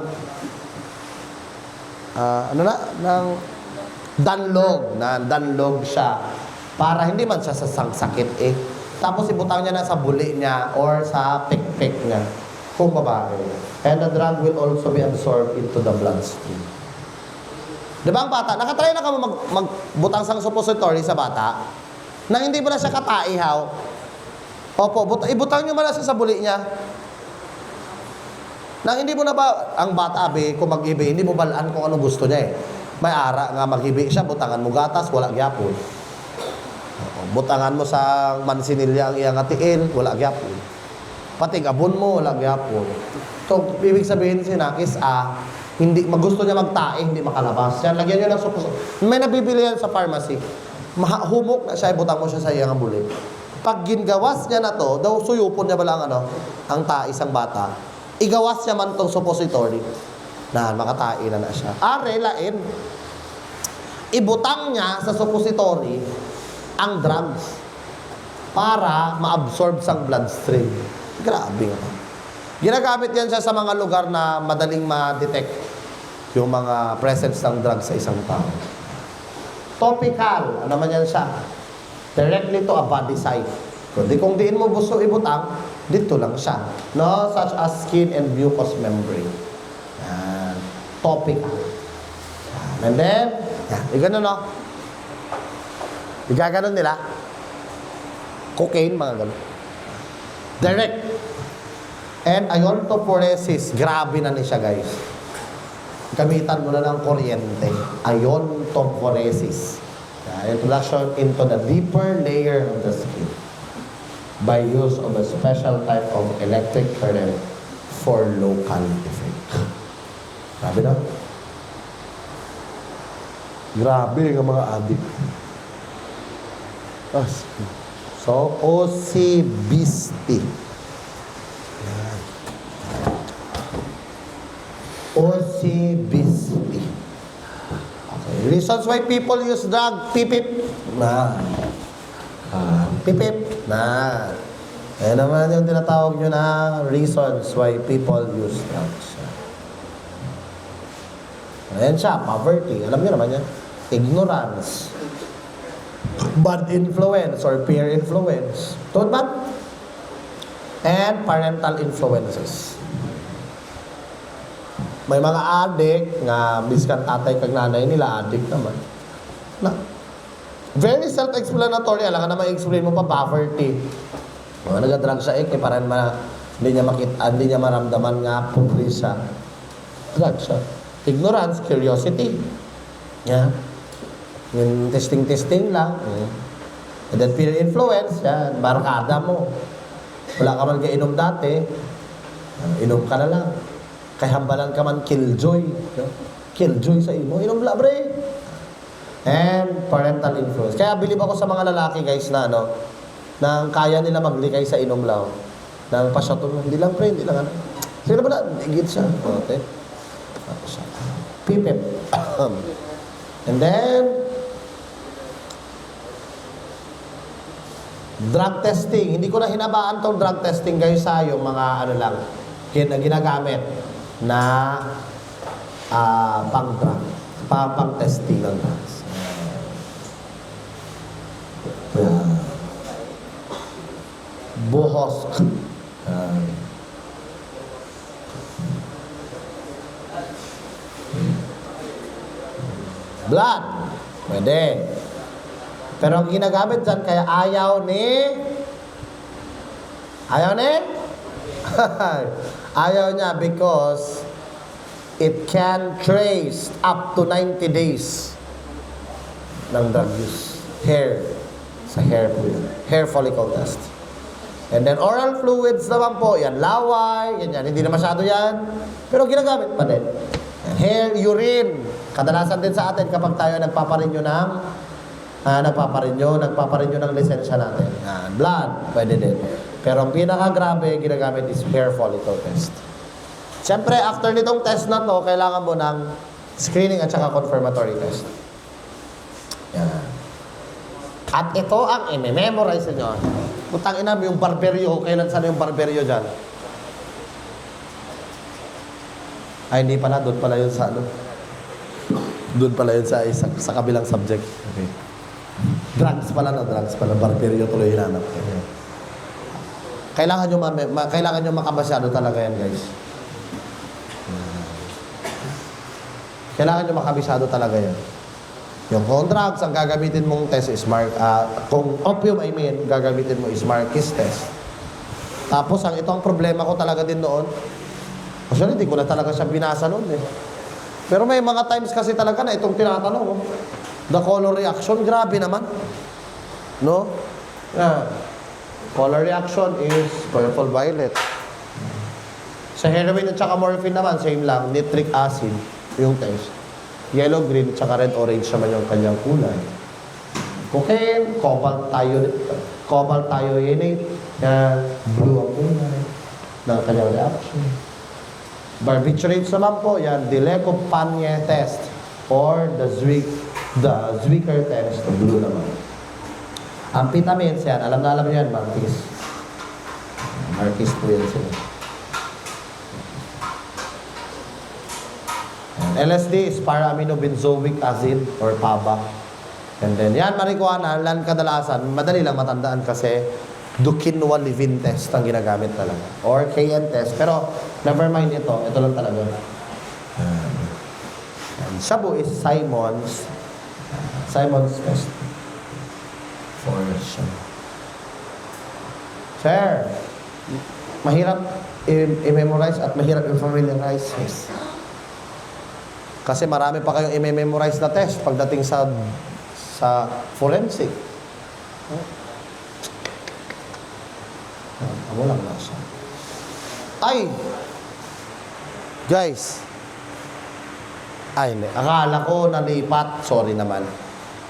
danlog siya. Para hindi man siya sangsakit eh. Tapos ibutang niya na sa buli niya or sa pikpik niya. Kung babae. And the drug will also be absorbed into the bloodstream. Di ba ang bata? Nakatry na ka magbutang sang suppository sa bata na hindi mo na siya kataihaw. Opo, ibutang nyo man na siya sa buli niya. Nang hindi mo na ba, ang bata, kung mag-ibi, hindi mo balaan kung ano gusto niya eh. May ara nga mag-ibi siya, butangan mo gatas, wala gyapon. Butangan mo sa mansinilya ang iyang atiil, wala gyapon. Pati gabon mo, wala gyapon. So, ibig sabihin sinakis, hindi, gusto niya magtae, hindi makalabas. Yan, lagyan nyo ng suppository. May nabibili yan sa pharmacy. Humok na siya, ibutang mo siya sa iyang buli. Pag gingawas niya na to, daw suyupon niya ba lang ang tae isang bata, igawas niya man tong suppository. Makatain na siya. Lain. Ibutang niya sa suppository ang drugs para ma-absorb sa bloodstream. Grabe nga. Ginagamit yan siya sa mga lugar na madaling ma-detect yung mga presence ng drugs sa isang tao. Topical. Ano naman yan siya? Directly to a body site. Kung diin mo gusto ibutang, dito lang siya. No? Such as skin and mucous membrane. Yan. Topical. And then, ganun, no? Igaganon nila. Cocaine, mga ganun. Direct. And iontophoresis. Grabe na siya, guys. Gamitan mo na ng kuryente. Iontophoresis. Introduction into the deeper layer of the skin by use of a special type of electric current for local effect. Grabe na? Grabe ang mga adik. So, OCBC. OCBC. Reasons why people use drug, pipip. Pipip. Ayan naman yung tinatawag nyo na reasons why people use drugs. Ayan siya, poverty. Alam nyo naman yan. Ignorance. Bad influence or peer influence. Totoo ba? And parental influences. May mga addict nga biskan tatay kag nanay nila addict naman. Very self-explanatory. Alam ka naman explain mo pa poverty. Mga nag-drug siya para hindi niya makita, hindi niya maramdaman nga pobre siya. Drug siya. Ignorance, curiosity. Yeah. Yung testing lang. And then peer influence, yan. Barkada mo. Wala ka man kainom dati. Inom ka na lang. Kay hambalan ka man killjoy. Killjoy sa imo. Inom la, bre. And parental influence. Kaya bilib ako sa mga lalaki, guys, na nang kaya nila maglikay sa inom lang. Nang pasyato, hindi lang pre, hindi lang ano. Sino ba na? Igit siya. Okay. Tapos siya. Pipip. And then, drug testing. Hindi ko na hinabaan tong drug testing guys sa yung mga ano lang, ginagamit na pang-drug. Pang-testing ng drugs. Buhos. Blood. Pwede. Pero ang ginagamit dyan, kaya ayaw ni... ayaw niya because it can trace up to 90 days ng drug use. Hair. Sa hair po yun. Hair follicle test. And then oral fluids naman po, yan, laway, yan, hindi na masyado yan. Pero ginagamit pa din. Hair, urine. Kadalasan din sa atin kapag tayo nagpaparinyo ng lisensya natin. Blood, pwede din. Pero ang pinakagrabe, ginagamit is hair follicle test. Siyempre, after nitong test na to, kailangan mo ng screening at saka confirmatory test. Yan. At ito ang i-memorize nyo. Putang ina, yung barberyo, kailan sana yung barberyo dyan? Ay, hindi pala, doon pala yun sa ano. Doon pala yun sa kabilang subject. Okay. Drugs pala, barberyo tuloy hinanap. Okay. Kailangan nyo makabasyado talaga yan, guys. Kailangan nyo makabisado talaga yan. Yung kung drugs, ang gagamitin mong test is kung opium, gagamitin mo is Marquis test. Tapos, itong problema ko talaga din noon, actually, hindi ko na talaga siya binasa noon eh. Pero may mga times kasi talaga na itong tinatanong, the color reaction, grabe naman. No? Color reaction is purple violet. Sa heroin at saka morphine naman, same lang, nitric acid, yung test. Yellow, green, at saka red, orange naman yung kanyang kulay. Cocaine, cobalt thioenate, blue ang kulay ng kanyang reaction. Barbiturates naman po, yan, Delecopagne test or the Zwicker test, blue naman. Amphetamines yan, alam na yan, Marquis. Marquis po yan sila. LSD is para-aminobenzoic acid or PABA. And then, yan, marijuana, kadalasan, madali lang matandaan kasi Duquinua Levin test ang ginagamit talaga. Or KN test. Pero, never mind ito lang talaga. Shabu is Simon's test. For sure. Sir, mahirap i-memorize at mahirap i-familiarize. Yes. Kasi marami pa kayong i-memorize na test pagdating sa forensic. Ako lang na siya. Ay! Guys. Ay, hindi. Akala ko nalipat. Sorry naman.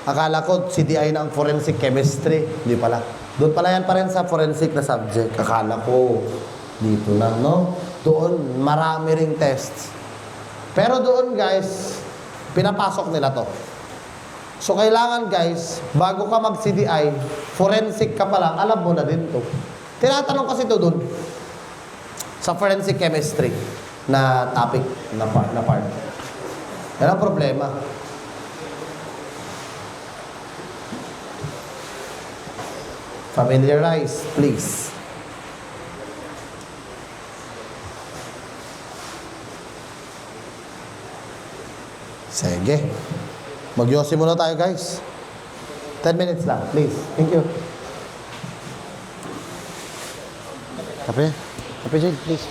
Akala ko CDI na ang forensic chemistry. Hindi pala. Doon pala yan pa rin sa forensic na subject. Akala ko dito lang, no? Doon, marami ring tests. Pero doon, guys, pinapasok nila to. So, kailangan, guys, bago ka mag-CDI, forensic ka pa lang, alam mo na din to. Tinatanong kasi to doon sa forensic chemistry na topic, na part. Yan ang problema. Familiarize, please. Sige. Mag-yosi muna tayo, guys. 10 minutes lang, please. Thank you. Kape? Kape, Jade, please.